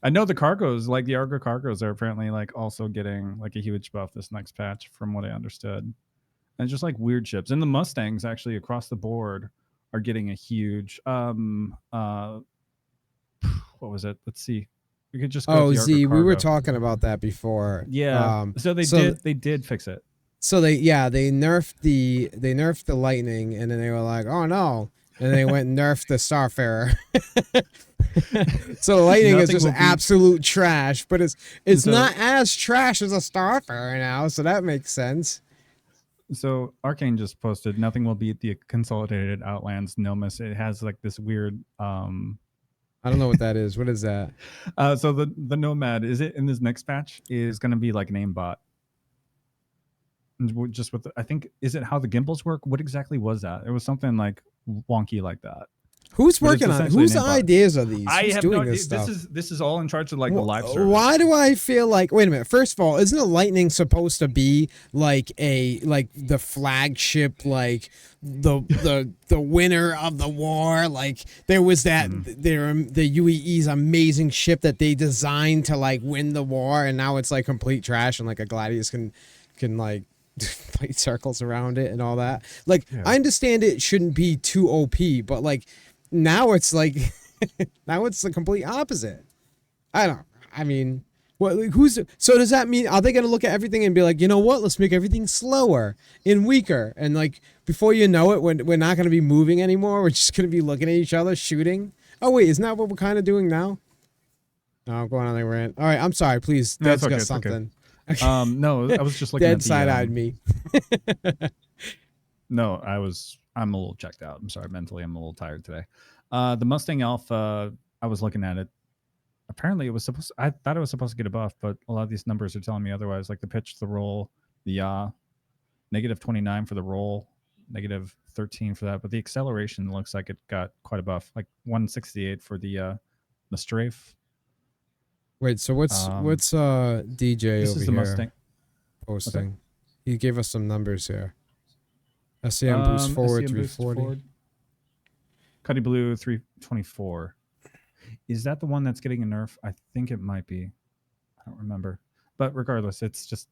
I know the cargos, like the Argo cargos, are apparently like also getting like a huge buff this next patch, from what I understood. And just like weird ships, and the Mustangs actually across the board are getting a huge. What was it? Let's see. We could just go with
Oh,
the Argo
Z, we were
cargo.
talking about that before.
Yeah. So they did fix it.
So they nerfed the lightning, and then they were like, oh no, and they went and nerfed the Starfarer. So the lightning is just absolute trash, but it's not as trash as a Starfarer now, so that makes sense.
So Arcane just posted, nothing will beat the consolidated Outlands Nomus. It has like this weird
I don't know what that is. What is that?
So the Nomad, is it in this next patch, is going to be like an aimbot. Just with I think, is it how the gimbals work? What exactly was that? It was something like wonky like that.
Who's working on it? Whose ideas are these?
I
Who's
have
doing
no idea.
this stuff?
This is all in charge of like the live service.
Why do I feel like, wait a minute, first of all, isn't a lightning supposed to be like the flagship, like the winner of the war? Like there was that the UEE's amazing ship that they designed to like win the war, and now it's like complete trash, and like a Gladius can like fight circles around it and all that. Like I understand it shouldn't be too OP, but like now it's like now it's the complete opposite. I mean, what? So does that mean, are they going to look at everything and be like, you know what? Let's make everything slower and weaker, and like before you know it, we're not going to be moving anymore. We're just going to be looking at each other, shooting. Oh wait, isn't that what we're kind of doing now? No, I'm going on a rant. All right, I'm sorry. Please, Dad's got something.
Okay. No, I was just looking
Dead
at the
side-eyed me.
No, I'm a little checked out. I'm sorry, mentally I'm a little tired today. The Mustang Alpha, I was looking at it. Apparently I thought it was supposed to get a buff, but a lot of these numbers are telling me otherwise, like the pitch, the roll, the yaw, negative 29 for the roll, negative 13 for that, but the acceleration looks like it got quite a buff, like 168 for the strafe.
Wait, so what's DJ
this
over
is the
here
Mustang
posting? He gave us some numbers here. SCM boost forward 340.
Cuddy Blue 324. Is that the one that's getting a nerf? I think it might be. I don't remember. But regardless, it's just,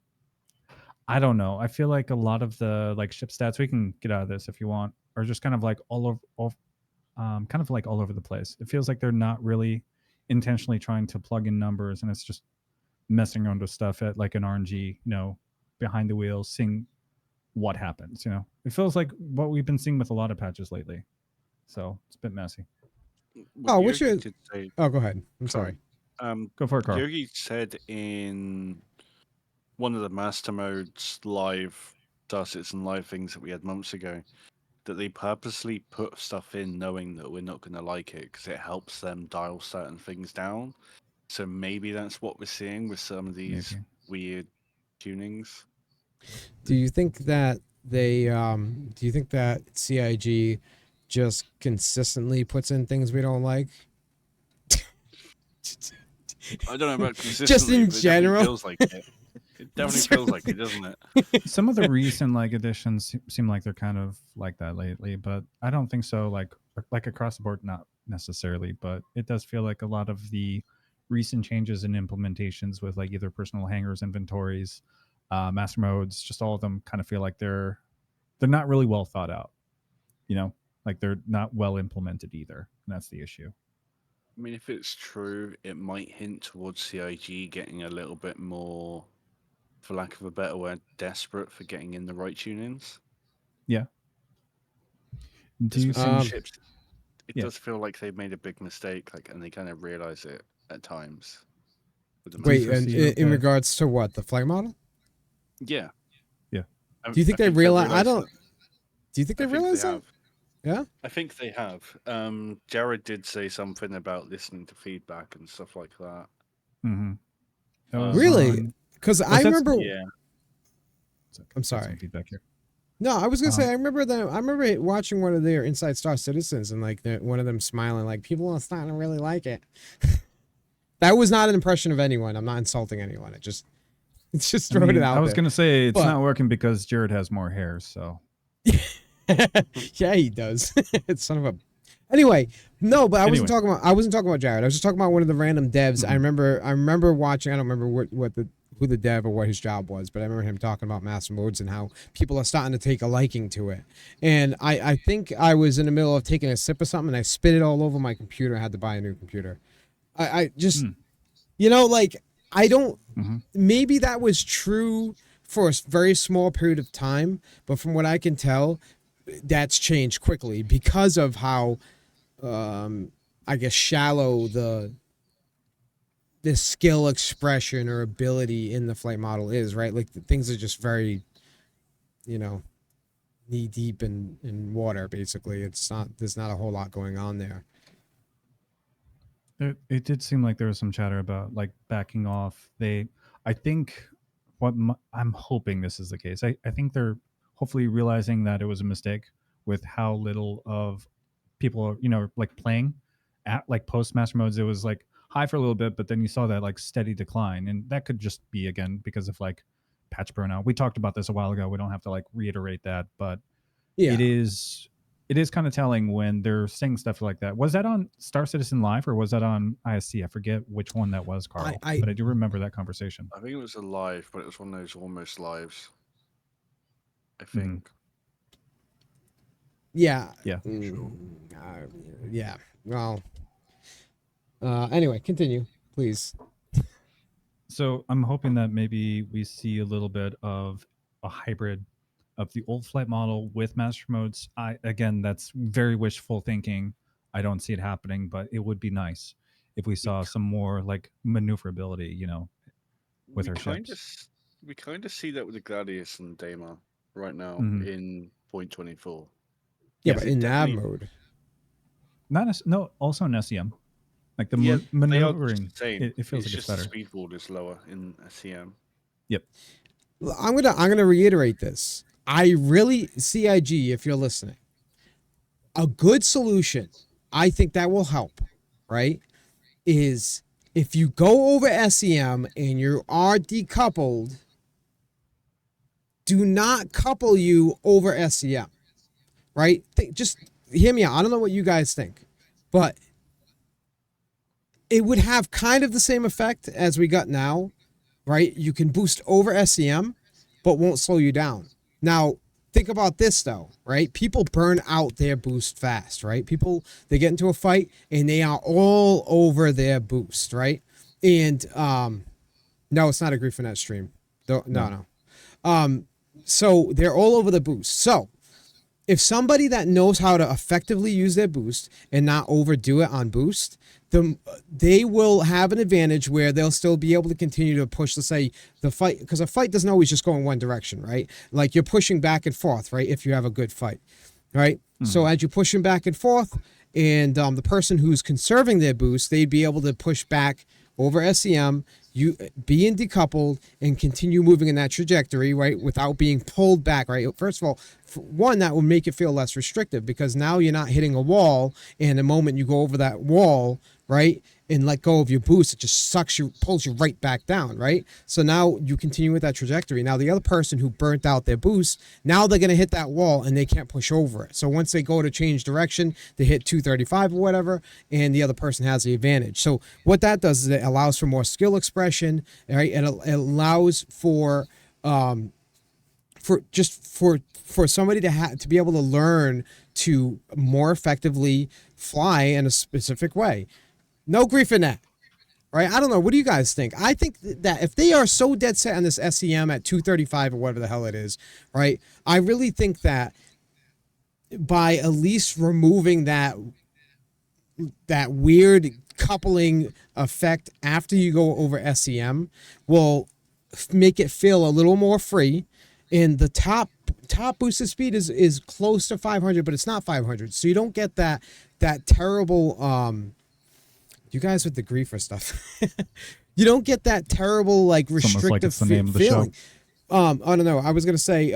I don't know. I feel like a lot of the like ship stats, we can get out of this if you want, are just kind of like all over the place. It feels like they're not really intentionally trying to plug in numbers, and it's just messing around with stuff at like an RNG, behind the wheels, seeing what happens. It feels like what we've been seeing with a lot of patches lately. So it's a bit messy.
What's your? Oh, go ahead. I'm sorry.
Go for it, Carl.
Yogi said in one of the master modes live starcitizen live things that we had months ago that they purposely put stuff in knowing that we're not going to like it because it helps them dial certain things down. So maybe that's what we're seeing with some of these weird tunings.
Do you think that do you think that CIG just consistently puts in things we don't like?
I don't know about consistently.
Just in general,
it feels like it. It definitely feels like it, doesn't it?
Some of the recent like additions seem like they're kind of like that lately, but I don't think so. Like across the board, not necessarily, but it does feel like a lot of the recent changes and implementations with like either personal hangars, inventories, master modes, just all of them kind of feel like they're not really well thought out. Like they're not well implemented either, and that's the issue.
I mean, if it's true, it might hint towards CIG getting a little bit more, for lack of a better word, desperate for getting in the right tunings.
Yeah.
Do you think ships? It does feel like they've made a big mistake, and they kind of realize it at times.
Wait, in regards to what, the flight model?
Yeah.
Yeah.
Do you think they realize? Do you think they realize that? Yeah.
I think they have. Jared did say something about listening to feedback and stuff like that.
Hmm. That was
Um,
Really?
on.
Because I
Was that?
remember.
yeah,
I'm
Got some
sorry.
feedback here.
No, I was gonna say
Um,
I remember them. I remember watching one of their Inside Star Citizens and like one of them smiling, like people are starting to really like it. That was not an impression of anyone. I'm not insulting anyone. It's just
I
throwing it
mean, I
out
was
there.
gonna say it's
But
not working because Jared has more hair. So.
yeah, he does. It's son of a. Anyway, no, but
Anyway.
I wasn't talking about Jared. I was just talking about one of the random devs.
Hmm.
I remember watching. I don't remember what the who the dev or what his job was, but I remember him talking about master modes and how people are starting to take a liking to it. And I think I was in the middle of taking a sip of something and I spit it all over my computer. I had to buy a new computer. I just
Mm.
like I don't.
Hmm.
Maybe that was true for a very small period of time, but from what I can tell, that's changed quickly because of how I guess shallow the skill expression or ability in the flight model is, right? Like things are just very, you know, knee deep in water basically. It's not there's not a whole lot going on there.
It did seem like there was some chatter about like backing off. I think, I'm hoping this is the case. I think they're hopefully realizing that it was a mistake with how little of people are, like playing at like post master modes. It was like high for a little bit, but then you saw that like steady decline, and that could just be again because of like patch burnout. We talked about this a while ago. We don't have to like reiterate that, but it
Yeah.
is it is kind of telling when they're saying stuff like that. Was that on Star Citizen Live or was that on ISC? I forget which one that was, Carl,
I
but I do remember that conversation.
I think it was a live, but it was one of those almost lives. I
Hmm.
think.
yeah.
Yeah.
Mm, yeah. Well, anyway, continue, please.
So I'm hoping that maybe we see a little bit of a hybrid of the old flight model with master modes. I Again, that's very wishful thinking. I don't see it happening, but it would be nice if we
We
saw some more like maneuverability, with
we
our
kind of
ships.
we kind of see that with the Gladius and Daemon right now
Hmm.
in point 24
Yeah,
because
but
Yeah.
it
in nav
definitely
mode.
Not as no, also in SEM. Like the
yeah they are just
maneuvering,
the same.
it feels
It's
like it's
just the
better.
speed board is lower in CM.
Yep.
I'm gonna reiterate this. I really CIG if you're listening. A good solution, I think that will help, right? Is if you go over SEM and you are decoupled, do not couple you over SEM, right? Just hear me out. I don't know what you guys think, but it would have kind of the same effect as we got now, right? You can boost over SEM, but won't slow you down. Now, think about this though, right? People burn out their boost fast, right? People they get into a fight and they are all over their boost, right? And no, it's not a Griefernet stream. No,
No.
no. So they're all over the boost. So if somebody that knows how to effectively use their boost and not overdo it on boost, they will have an advantage where they'll still be able to continue to push, let's say, the fight, because a fight doesn't always just go in one direction, right? Like you're pushing back and forth, right? If you have a good fight, right? So
Mhm.
as you're pushing back and forth, and the person who's conserving their boost, they'd be able to push back over SEM, you being decoupled and continue moving in that trajectory, right, without being pulled back, right? First of all, for one, that will make it feel less restrictive because now you're not hitting a wall, and the moment you go over that wall, right, and let go of your boost, it just sucks you, pulls you right back down, right? So now you continue with that trajectory. Now the other person who burnt out their boost, now they're gonna hit that wall and they can't push over it. So once they go to change direction, they hit 235 or whatever, and the other person has the advantage. So what that does is it allows for more skill expression, right? And it allows for somebody to be able to learn to more effectively fly in a specific way. No grief in that, right? I don't know. What do you guys think? I think that if they are so dead set on this SEM at 235 or whatever the hell it is, right? I really think that by at least removing that weird coupling effect after you go over SEM will make it feel a little more free. And the top boosted speed is close to 500, but it's not 500. So you don't get that terrible you guys with the grief or stuff. You don't get that terrible like
It's almost like
restrictive
it's the name of the show.
feeling. I don't know. I was gonna say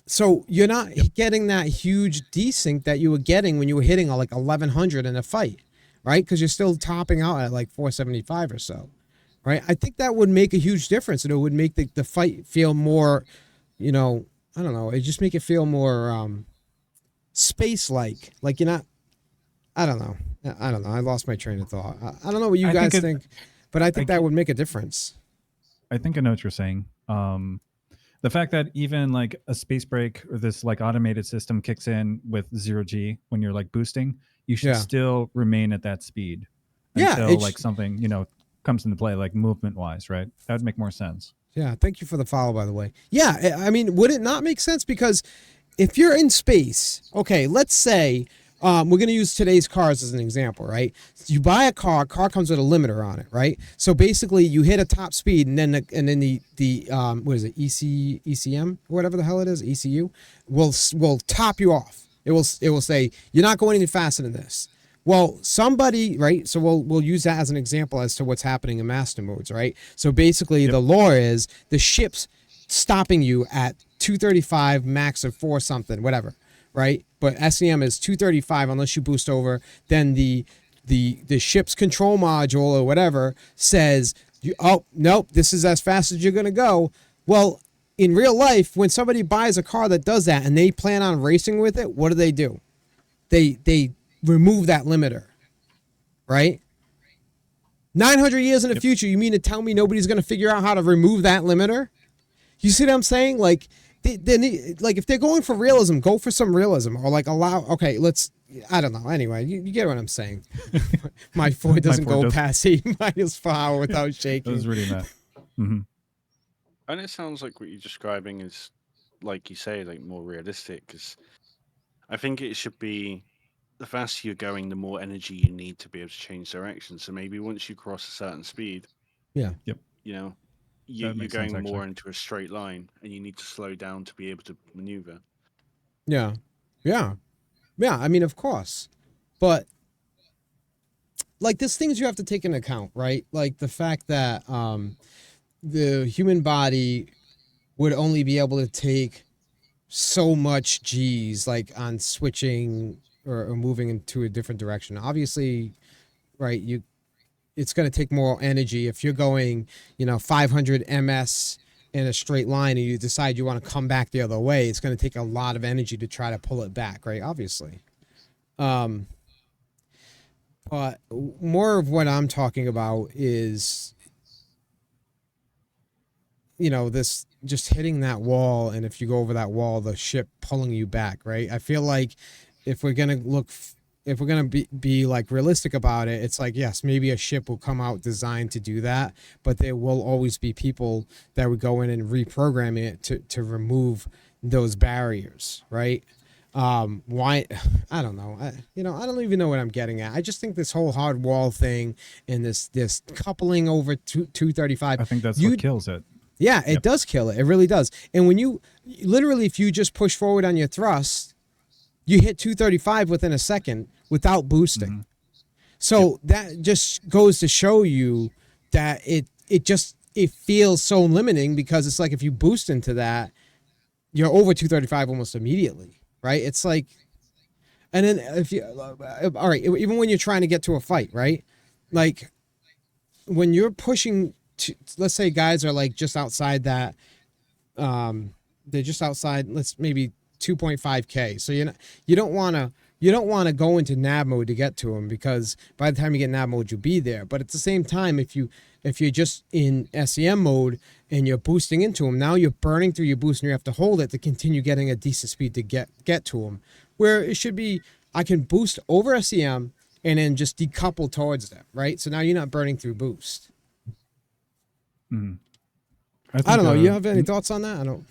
so you're not getting that huge desync that you were getting when you were hitting like 1100 in a fight, right? Because you're still topping out at like 475 or so, right? I think that would make a huge difference, and it would make the fight feel more, you know, I don't know. It just make it feel more space like you're not. I don't know. I don't know. I lost my train of thought. I don't know what you
I think
guys
it.
think, but I
I,
think that would make a difference.
I think I know what you're saying. The fact that even like a space break or this like automated system kicks in with 0G when you're like boosting, you should
Yeah.
still remain at that speed
Yeah.
until like something, comes into play, like movement wise, right? That would make more sense.
Yeah. Thank you for the follow, by the way. Yeah. I mean, would it not make sense? Because if you're in space, okay, let's say we're going to use today's cars as an example, right? You buy a car comes with a limiter on it, right? So basically, you hit a top speed, and then the what is it, ECM, whatever the hell it is, ECU, will top you off. It will say you're not going any faster than this. Well, somebody, right? So we'll use that as an example as to what's happening in master modes, right? So basically,
Yep.
the lore is the ship's stopping you at 235 max of 4 something, whatever, right? But SEM is 235 unless you boost over. Then the ship's control module or whatever says, oh nope, this is as fast as you're gonna go. Well, in real life, when somebody buys a car that does that and they plan on racing with it, what do? They remove that limiter, right? 900 years in the
Yep.
future, you mean to tell me nobody's gonna figure out how to remove that limiter? You see what I'm saying? Like, like if they're going for realism, go for some realism, or like allow. Okay, let's. I don't know. Anyway, you get what I'm saying. My Ford doesn't
Ford
go
does.
past 80 miles per hour without
I was
shaking.
reading that. Hmm.
And it sounds like what you're describing is, like you say, like more realistic. Because I think it should be the faster you're going, the more energy you need to be able to change direction. So maybe once you cross a certain speed,
Yeah,
Yep.
you know,
That
you're
makes sense
going
actually.
more into a straight line, and you need to slow down to be able to maneuver.
yeah, yeah, yeah. I mean, of course, but like there's things you have to take into account, right? Like the fact that the human body would only be able to take so much G's like on switching or moving into a different direction. Obviously, right, it's going to take more energy if you're going, 500 ms in a straight line and you decide you want to come back the other way. It's going to take a lot of energy to try to pull it back, right? Obviously. Um, but more of what I'm talking about is, this just hitting that wall, and if you go over that wall, the ship pulling you back, right? I feel like if we're gonna look, if we're gonna be like realistic about it, it's like yes, maybe a ship will come out designed to do that, but there will always be people that would go in and reprogram it to remove those barriers, right? Why? I don't know. I don't even know what I'm getting at. I just think this whole hard wall thing and this coupling over 235,
I think that's
you
what kills it.
yeah, it
Yep.
does kill it. It really does. And when you literally, if you just push forward on your thrust, you hit 235 within a second without boosting.
Hmm. Yep.
So that just goes to show you that it feels so limiting because it's like if you boost into that, you're over 235 almost immediately, right? It's like, and then if you, all right, even when you're trying to get to a fight, right? Like when you're pushing, let's say guys are like just outside that they're just outside, let's maybe 2.5k, so you don't want to go into nav mode to get to them because by the time you get nav mode you'll be there. But at the same time, if you're just in SEM mode and you're boosting into them, now you're burning through your boost and you have to hold it to continue getting a decent speed to get to them, where it should be I can boost over SEM and then just decouple towards them, right? So now you're not burning through boost.
Hmm. I
I
think
don't know, you have any thoughts on that? I don't.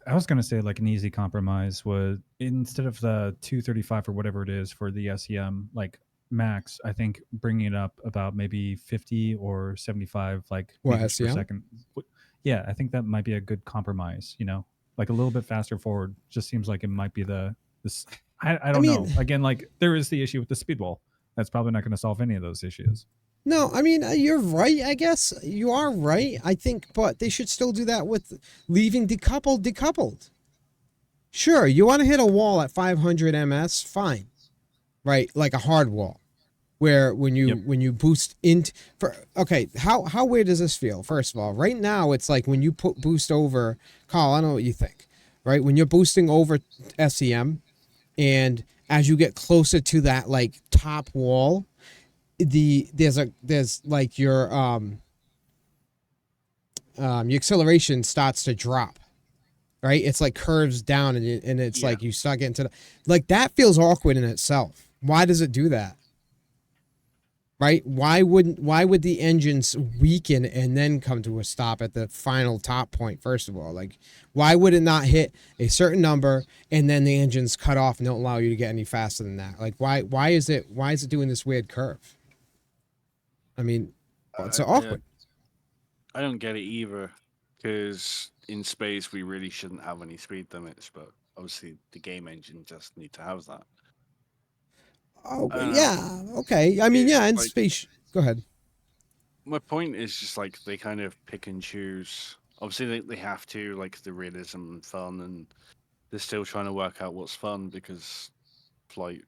I was gonna say like an easy compromise was instead of the 235 or whatever it is for the SEM like max, I think bringing it up about maybe 50 or 75 like
What,
meters per
SEM?
second. Yeah, I think that might be a good compromise. like a little bit faster forward just seems like it might be the this. I
I
don't
mean,
know. Again, like there is the issue with the speed wall. That's probably not going to solve any of those issues.
no, I mean, you're right. I guess you are right. I think, but they should still do that with leaving decoupled. Sure, you want to hit a wall at 500 ms, fine, right? Like a hard wall, where
Yep.
when you boost into for okay, how weird does this feel? First of all, right now it's like when you put boost over, Carl. I don't know what you think, right? When you're boosting over SEM, and as you get closer to that like top wall, there's like your acceleration starts to drop, right? It's like curves down, and it's
Yeah.
like you start getting to the, like that feels awkward in itself. Why does it do that? Right? Why would the engines weaken and then come to a stop at the final top point? First of all, like why would it not hit a certain number and then the engines cut off and don't allow you to get any faster than that? Like why is it doing this weird curve? I mean, well, it's
I,
so
I
awkward.
I don't get it either, because in space we really shouldn't have any speed limits, but obviously the game engine just need to have that.
Oh
I don't know.
yeah, okay. I mean,
It
yeah, in
like
space. Go ahead.
my point is just like they kind of pick and choose. Obviously they have to, like the realism and fun, and they're still trying to work out what's fun because flight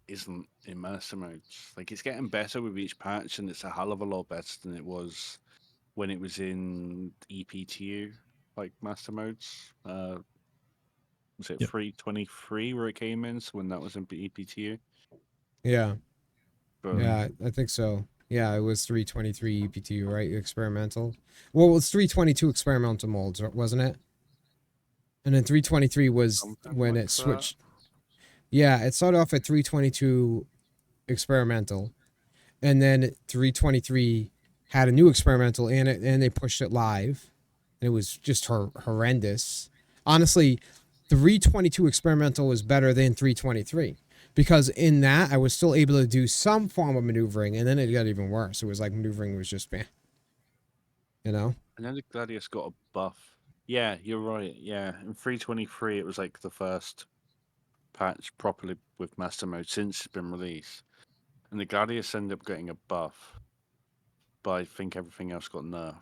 isn't in master modes. Like it's getting better with each patch, and it's a hell of a lot better than it was when it was in EPTU, like master modes. Was it
Yep.
323 where it came in? So when that was in EPTU,
Yeah,
but
Hmm.
yeah, I think so. Yeah, it was 323 EPTU, right? Experimental. Well, it was 322 experimental molds, wasn't it? And then 323 was
something
when
like
it
that.
switched. Yeah, it started off at 322 experimental, and then 323 had a new experimental in it, and they pushed it live. And it was just horrendous. Honestly, 322 experimental was better than 323 because in that I was still able to do some form of maneuvering, and then it got even worse. It was like maneuvering was just, you know.
And then the Gladius got a buff. Yeah, you're right. Yeah, in 323 it was like the first patch properly with master mode since it's been released. And the Gladius ended up getting a buff, but I think everything else got nerfed.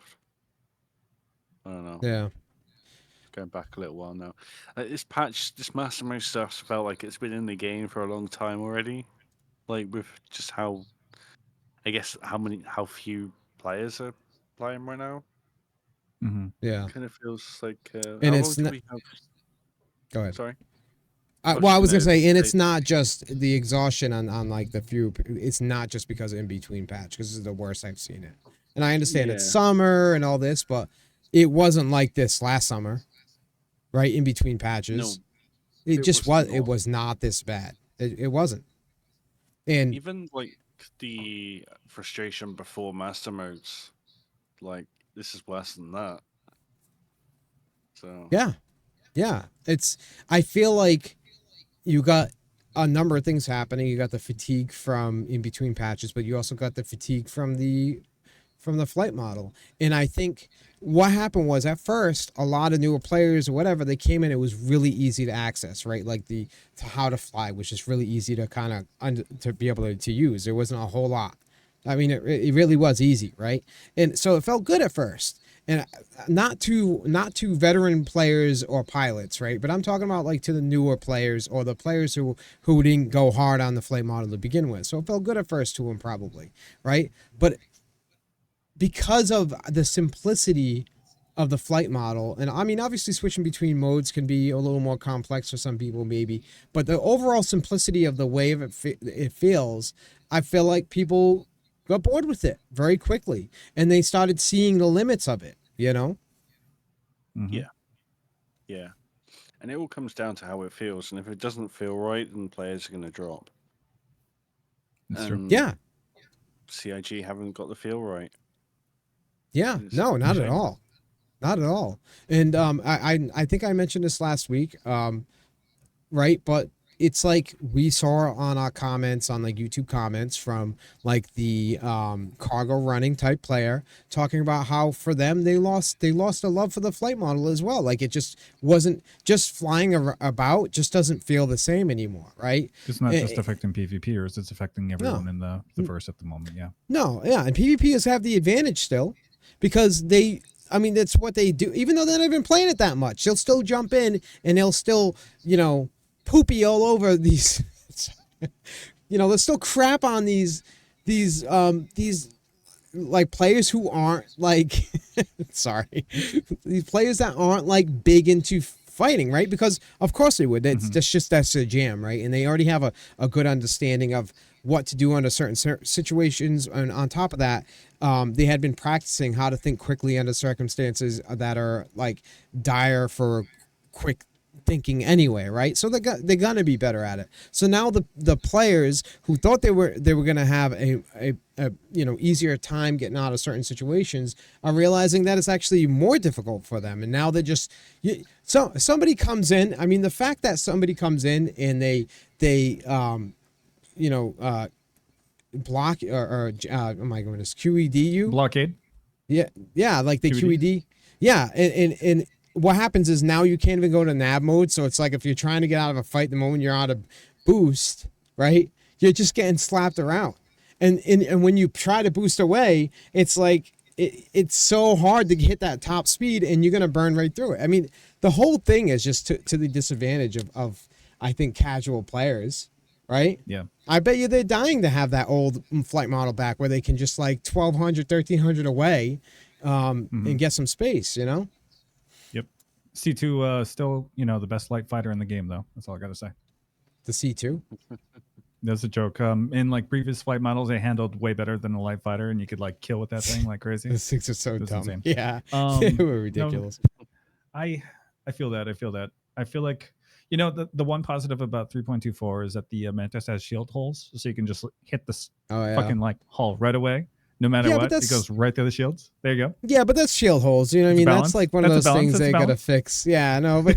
I don't know.
Yeah,
Going back a little while now. This patch, this master mode stuff felt like it's been in the game for a long time already. Like with just how, I guess, how few players are playing right now.
Hmm.
yeah,
Kind of feels like,
and
how long
it's
do
not.
we have?
Go ahead.
Sorry. I was
Well, I
just
was gonna
gonna
say, and
say,
it's not just the exhaustion on like the few. It's not just because of in between patch, because this is the worst I've seen it. And I understand it's
yeah,
summer and all this, but it wasn't like this last summer, right? In between patches,
no,
it
it
just
was
was. It
not.
was not this bad. It wasn't. And
Even like the frustration before master modes, like this is worse than that. So
yeah, yeah, it's. I feel like you got a number of things happening. You got the fatigue from in between patches, but you also got the fatigue from the flight model. And I think what happened was at first, a lot of newer players or whatever, they came in, it was really easy to access, right? Like the to how to fly was just really easy to kind of to be able to use. There wasn't a whole lot. I mean, it really was easy, right? And so it felt good at first. And not to veteran players or pilots, right? But I'm talking about like to the newer players or the players who didn't go hard on the flight model to begin with. So it felt good at first to them, probably, right? But because of the simplicity of the flight model, and I mean, obviously switching between modes can be a little more complex for some people, maybe, but the overall simplicity of the way it feels, I feel like people got bored with it very quickly, and they started seeing the limits of it. You know?
Hmm.
yeah, yeah, and it all comes down to how it feels. And if it doesn't feel right, then players are going to drop.
It's true.
And
Yeah,
CIG haven't got the feel right.
yeah.
It's
No,
a
not at
shame.
all. Not at all. And I think I mentioned this last week. Right, but it's like we saw on our comments on like YouTube comments from like the cargo running type player talking about how for them they lost a love for the flight model as well. Like it just wasn't just flying about just doesn't feel the same anymore, right?
It's not just
Eh,
affecting PvPers; it's affecting everyone
no,
in the verse at the moment. Yeah.
no, yeah, and PvPers have the advantage still because they. I mean, that's what they do. Even though they're not even playing it that much, they'll still jump in and they'll still, poopy all over these. They'll still crap on these like players who aren't like sorry these players that aren't like big into fighting, right? Because of course they would.
Hmm.
That's their jam, right? And they already have a good understanding of what to do under certain situations. And on top of that, they had been practicing how to think quickly under circumstances that are like dire for quick thinking anyway, right? So they're gonna be better at it. So now the players who thought they were gonna have a easier time getting out of certain situations are realizing that it's actually more difficult for them, and now they're just so somebody comes in. I mean, the fact that somebody comes in and they you know block oh my goodness, QED you.
Blockade.
Yeah, like the
QED.
QED. Yeah, and what happens is now you can't even go to nav mode. So it's like if you're trying to get out of a fight, the moment you're out of boost, right, you're just getting slapped around. And when you try to boost away, it's like it's so hard to hit that top speed, and you're gonna burn right through it. I mean, the whole thing is just to the disadvantage of I think casual players, right?
Yeah.
I bet you they're dying to have that old flight model back where they can just like 1,200, 1,300 away
Hmm.
and get some space,
Yep. C2 still the best light fighter in the game though. That's all I got to say.
the C2.
That's a joke. In like previous flight models, they handled way better than the light fighter, and you could like kill with that thing like crazy.
Those things are so
It was
dumb.
insane.
Yeah, they were
No,
ridiculous.
I I feel that. I feel that. I feel like the one positive about 3.24 is that the Mantis has shield holes, so you can just hit this
Oh, yeah.
fucking like hull right away, no matter
Yeah, but
what. It
that's
goes right through the shields. There you go.
Yeah, but that's shield holes. You know what I
It's a
mean? That's
balance.
like one of
That's a
those
balance.
things
That's a
they gotta
balance.
fix. Yeah, no, but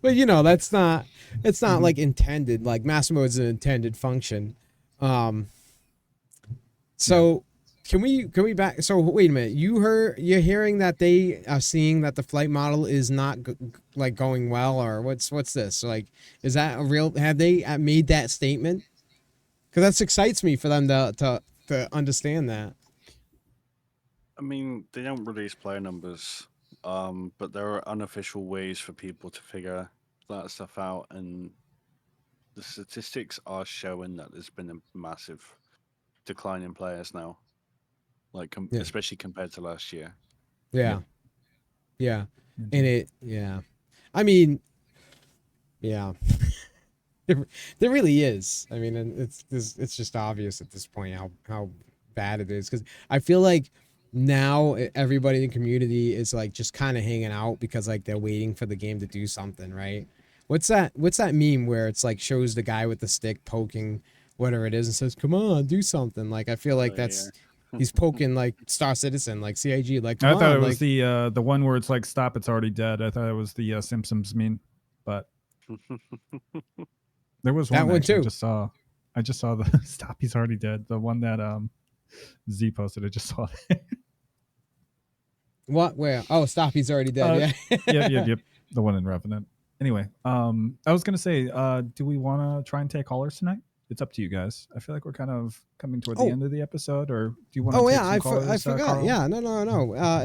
but that's not it's not
Hmm.
like intended. Like Massimo is an intended function. Um
Yeah.
so can we back so wait a minute. You're hearing that they are seeing that the flight model is not like going well, or what's this? Like, is that a real, have they made that statement? Cuz that excites me for them to understand that.
I mean, they don't release player numbers, but there are unofficial ways for people to figure that stuff out, and the statistics are showing that there's been a massive decline in players now, like
Yeah.
especially compared to last year.
Yep.
Yeah. Yeah. And
Indeed.
it yeah. I mean, yeah. There really is. I mean, and it's just obvious at this point how bad it is, because I feel like now everybody in the community is like just kind of hanging out because like they're waiting for the game to do something, right? What's that meme where it's like shows the guy with the stick poking whatever it is and says, "Come on, do something." Like I feel
Oh
like
yeah.
he's poking like Star Citizen, like CIG, like, "Come
I thought it
on,
was
like."
the one where it's like stop, it's already dead. I thought it was the Simpsons meme, but there was
That
one
one
actually.
too.
I just saw the stop, he's already dead. The one that Z posted. I just saw that.
What? Where? Oh, stop! He's already dead.
Uh, yep,
Yeah.
yep, yep. The one in Revenant. Anyway, I was gonna say, do we want to try and take callers tonight? It's up to you guys. I feel like we're kind of coming toward the
Oh,
end of the episode, or do you want to
Oh
take
yeah,
some
I
callers,
forgot.
Carl?
Yeah, no.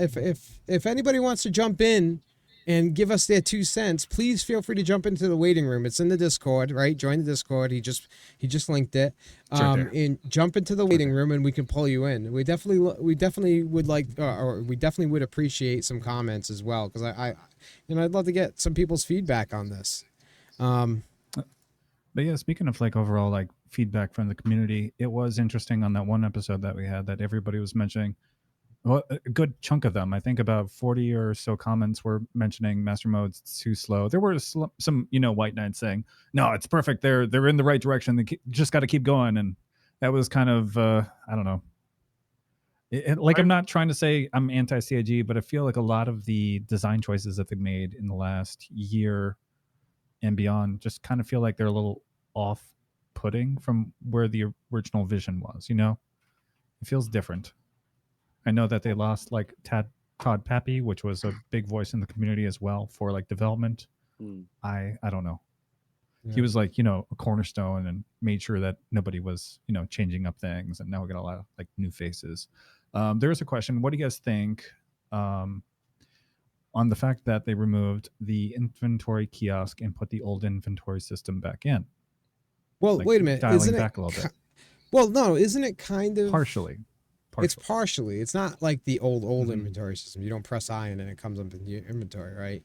If anybody wants to jump in and give us their 2 cents, please feel free to jump into the waiting room. It's in the Discord, right? Join the Discord. He just linked it.
It's right there.
And jump into the
It's right
waiting
there.
room, and we can pull you in. We definitely would like, or we definitely would appreciate some comments as well, because I'd love to get some people's feedback on this. Um,
But yeah, speaking of like overall like feedback from the community, it was interesting on that one episode that we had that everybody was mentioning. Well, a good chunk of them, I think about 40 or so comments were mentioning Master Mode's too slow. There were some, white knights saying, "No, it's perfect. They're in the right direction. They just got to keep going." And that was kind of, I don't know. Like
I
I'm not trying to say I'm anti CIG, but I feel like a lot of the design choices that they made in the last year and beyond just kind of feel like they're a little off putting from where the original vision was, you know? It feels different. I know that they lost like Todd Pappy, which was a big voice in the community as well for like development.
Mm.
I don't know. He
Yeah.
was like, a cornerstone and made sure that nobody was, changing up things. And now we got a lot of like new faces. There's a question. What do you guys think um, on the fact that they removed the inventory kiosk and put the old inventory system back in,
Well,
like
wait a minute.
dialing
Isn't it?
back a little bit,
Well, no. Isn't it kind of?
partially,
It's
partially.
partially. It's not like the old
Hmm.
inventory system. You don't press I and then it comes up in your inventory, right?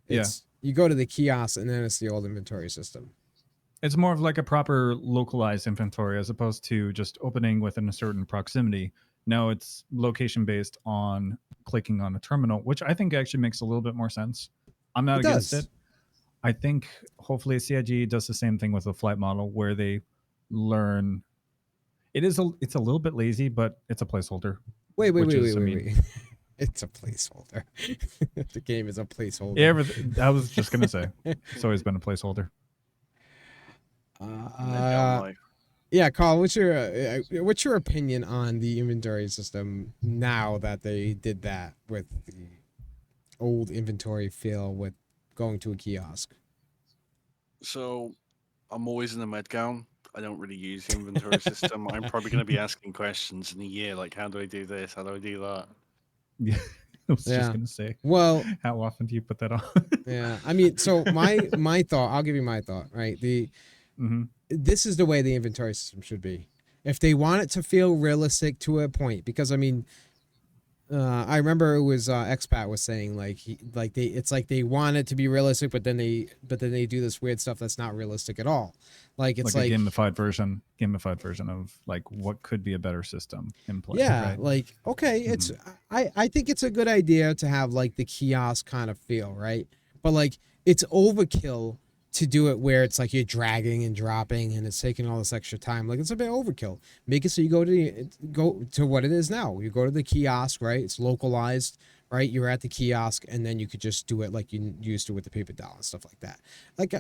Yeah,
It's you go to the kiosk and then it's the old inventory system.
it's more of like a proper localized inventory as opposed to just opening within a certain proximity. No, it's location based on clicking on a terminal, which I think actually makes a little bit more sense. I'm not
It
against it.
does.
I think hopefully CIG does the same thing with the flight model where they learn. It's a little bit lazy, but it's a placeholder,
Wait, wait,
which
wait, wait,
is, I
wait,
mean,
wait. It's a placeholder. The game is a placeholder.
yeah, I was just gonna say it's always been a placeholder.
Later on
uh,
life.
yeah, Carl, what's your opinion on the inventory system now that they did that with the old inventory feel with going to a kiosk?
So I'm always in a med gown. I don't really use the inventory system. I'm probably going to be asking questions in a year, like, how do I do this? How do I do that?
Yeah, I was just
Yeah.
gonna say,
Well,
how often do you put that on?
yeah. I mean, so my thought, I'll give you my thought, right?
Hmm.
This is the way the inventory system should be. If they want it to feel realistic to a point, because I mean, I remember it was expat was saying it's like they want it to be realistic, but then they do this weird stuff that's not realistic at all. Like it's
Like a
like
gamified version of like what could be a better system in play,
yeah,
right?
like okay,
Hmm.
I think it's a good idea to have like the kiosk kind of feel, right? But like it's overkill to do it where it's like you're dragging and dropping and it's taking all this extra time. Like it's a bit overkill. Make it so you go to what it is now. You go to the kiosk, right? It's localized, right? You're at the kiosk and then you could just do it like you used to with the paper doll and stuff like that. Like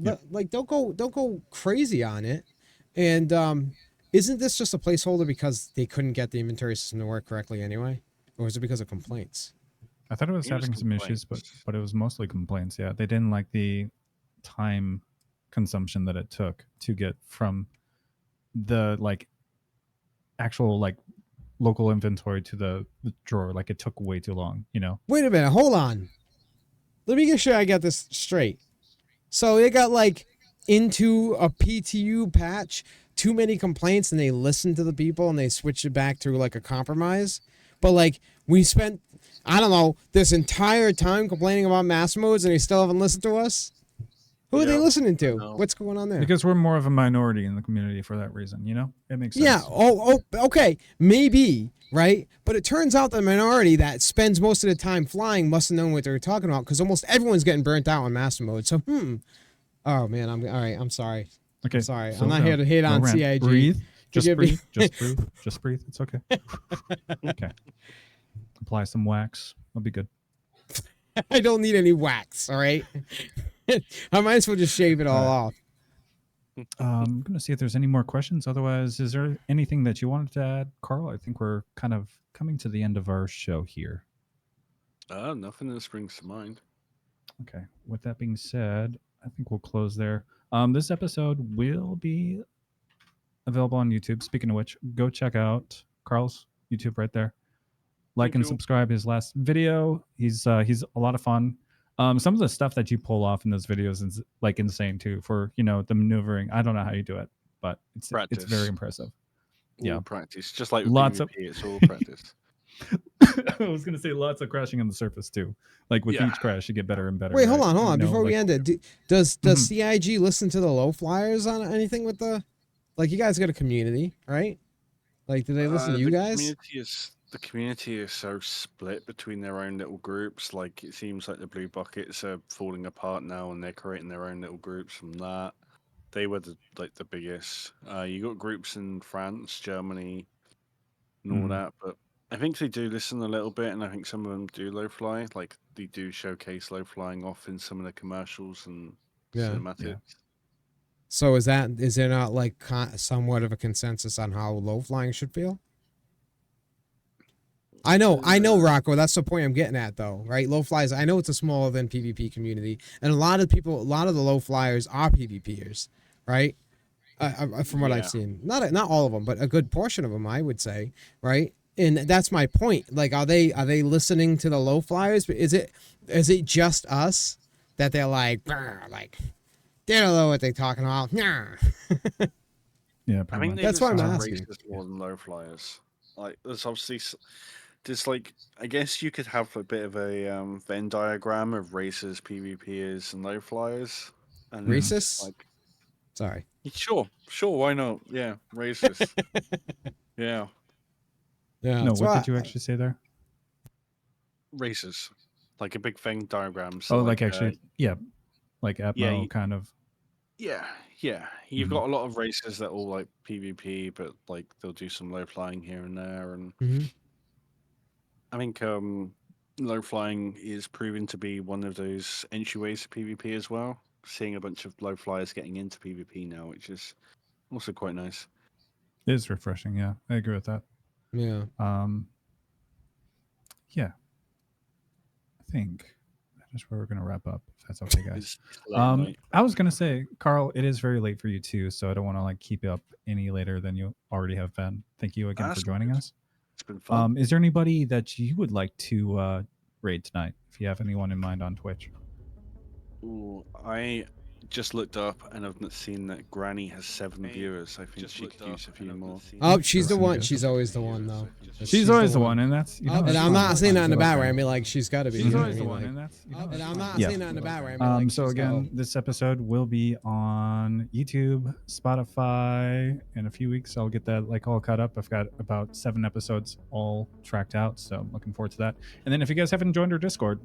Yep.
like don't go crazy on it. And isn't this just a placeholder because they couldn't get the inventory system to work correctly anyway? Or is it because of complaints?
I thought it was
It was
having some issues, but
complaints.
it was mostly complaints. Yeah, they didn't like the time consumption that it took to get from the like actual like local inventory to the drawer. Like it took way too long.
Wait a minute, hold on. Let me get sure I got this straight. So they got like into a PTU patch, too many complaints, and they listened to the people and they switched it back to like a compromise. But like we spent, I don't know, this entire time complaining about mass modes and they still haven't listened to us. Who are they
Yep.
listening
I
to?
know.
What's going on there?
Because we're more of a minority in the community for that reason. It makes
Yeah.
sense.
Okay. Maybe, right? But it turns out the minority that spends most of the time flying must have known what they were talking about because almost everyone's getting burnt out on master mode. So, Oh, man. I'm all right. I'm sorry. I'm
Okay,
sorry. I'm
slow it
not here
down.
to hate
No
on
rant.
CIG.
Breathe. Just
Forgive me.
breathe. Just breathe. Just breathe. It's okay. Okay. Apply some wax. I'll be good.
I don't need any wax. All right. I might as well just shave it
All
all
right.
off.
I'm gonna see if there's any more questions. Otherwise, is there anything that you wanted to add, Carl? I think we're kind of coming to the end of our show here.
Nothing that springs to mind.
Okay. With that being said, I think we'll close there. This episode will be available on YouTube. Speaking of which, go check out Carl's YouTube right there. Like
Thank
and
you.
subscribe his last video. He's a lot of fun. Some of the stuff that you pull off in those videos is like insane too. For the maneuvering, I don't know how you do it, but it's very
Practice.
impressive.
All
Yeah,
practice. Just like with
lots
PvP,
of.
it's all practice.
I was gonna say lots of crashing on the surface too. Like with
Yeah.
each crash, you get better and better,
Wait, hold
right?
on, hold on. Before we
Like
end it, does
mhm.
CIG listen to the low flyers on anything with the, like you guys got a community, right? Like, do they listen to you guys?
The community is so split between their own little groups. Like it seems like the blue buckets are falling apart now, and they're creating their own little groups from that. They were the biggest. You got groups in France, Germany, and all
Mhm.
that, but I think they do listen a little bit, and I think some of them do low fly. Like they do showcase low flying off in some of the commercials and
Yeah.
cinematics.
So is there not like somewhat of a consensus on how low flying should feel? I know, Rocco. That's the point I'm getting at, though, right? Low flyers. I know it's a smaller than PvP community, and a lot of the low flyers are PvPers, right? From what I've
Yeah.
seen, not all of them, but a good portion of them, I would say, right? And that's my point. Like, are they listening to the low flyers? Is it just us that they're like they don't know what they're talking about? Nah.
Yeah,
I
pretty
think
much.
they
That's why I'm
listen to
asking.
racist more than low flyers. Like, there's obviously there's like, I guess you could have a bit of a Venn diagram of racers, PvPers, and low flyers, and it's just
Racists?
like,
Sorry.
sure, why not? Yeah, racist. Yeah,
Yeah.
No,
So
what did you actually say there?
racers, like a big Venn diagram. So
Oh, like
like,
actually, yeah, like
yeah,
Atmo kind of.
yeah, yeah. You've
Mhm.
got a lot of racers that all like PvP, but like they'll do some low flying here and there, and
Mhm.
I think low flying is proving to be one of those entryways to PvP as well. Seeing a bunch of low flyers getting into PvP now, which is also quite nice.
It is refreshing. Yeah, I agree with that.
Yeah.
Yeah, I think that is where we're gonna wrap up. If that's okay, guys.
It's late at night.
I was gonna say, Carl, it is very late for you too, so I don't want to like keep you up any later than you already have been. Thank you again for
That's
joining
good.
us.
It's been fun.
Is there anybody that you would like to raid tonight? If you have anyone in mind on Twitch.
Ooh, I just looked up and I've not seen that Granny has 7 viewers. I think she could use a few more.
Oh, she's the
That's
one.
good.
She's always the one, though.
She's always the one, and that's you know.
And
that's
I'm
fine.
not
That's
saying
fine.
nothing
We like
about her.
her.
I mean, like, she's got to be.
She's
you know what
always
I
the
mean?
one,
Like,
and that's you know.
and
that's
I'm
fine.
not
Yeah.
saying nothing about her. I mean, like,
So
she's got-
again, this episode will be on YouTube, Spotify. In a few weeks, I'll get that like all caught up. I've got about 7 episodes all tracked out, so I'm looking forward to that. And then if you guys haven't joined our Discord,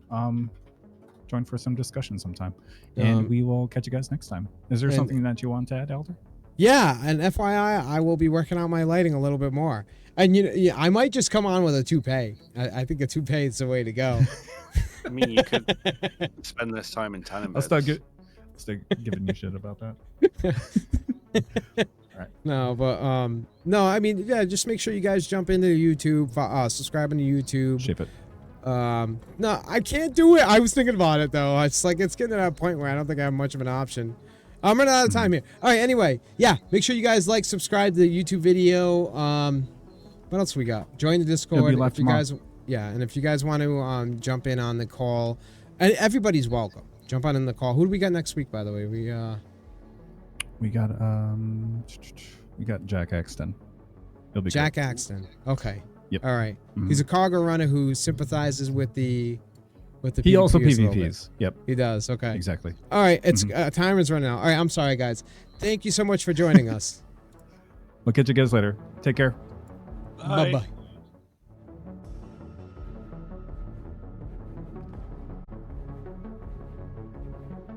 join for some discussion sometime, and we will catch you guys next time. Is there something that you want to add, Elder?
Yeah, and FYI, I will be working on my lighting a little bit more. And yeah, I might just come on with a toupee. I think a toupee is the way to go.
I mean, you could spend this time in tanning
I'll
beds.
start giving you shit about that.
No, but no, I mean, yeah, just make sure you guys jump into YouTube, subscribing to YouTube.
Ship it.
No, I can't do it. I was thinking about it though. It's like it's getting to that point where I don't think I have much of an option. I'm running out of time here. All right, anyway, yeah, make sure you guys like, subscribe to the YouTube video. What else we got? Join the Discord
live
if you guys. Yeah, and if you guys want to jump in on the call, and everybody's welcome. Jump on in the call. Who do we got next week, by the way?
We got Jack Axton. He'll be
Jack
good.
Axton. Okay.
Yep.
All right.
Mhm.
He's a cargo runner who sympathizes with the
He also
PvPers a little bit.
PvPs. Yep.
He does. Okay.
Exactly.
All right. It's time is running out. All right. I'm sorry, guys. Thank you so much for joining us.
We'll catch you guys later. Take care.
Bye.
Bye-bye.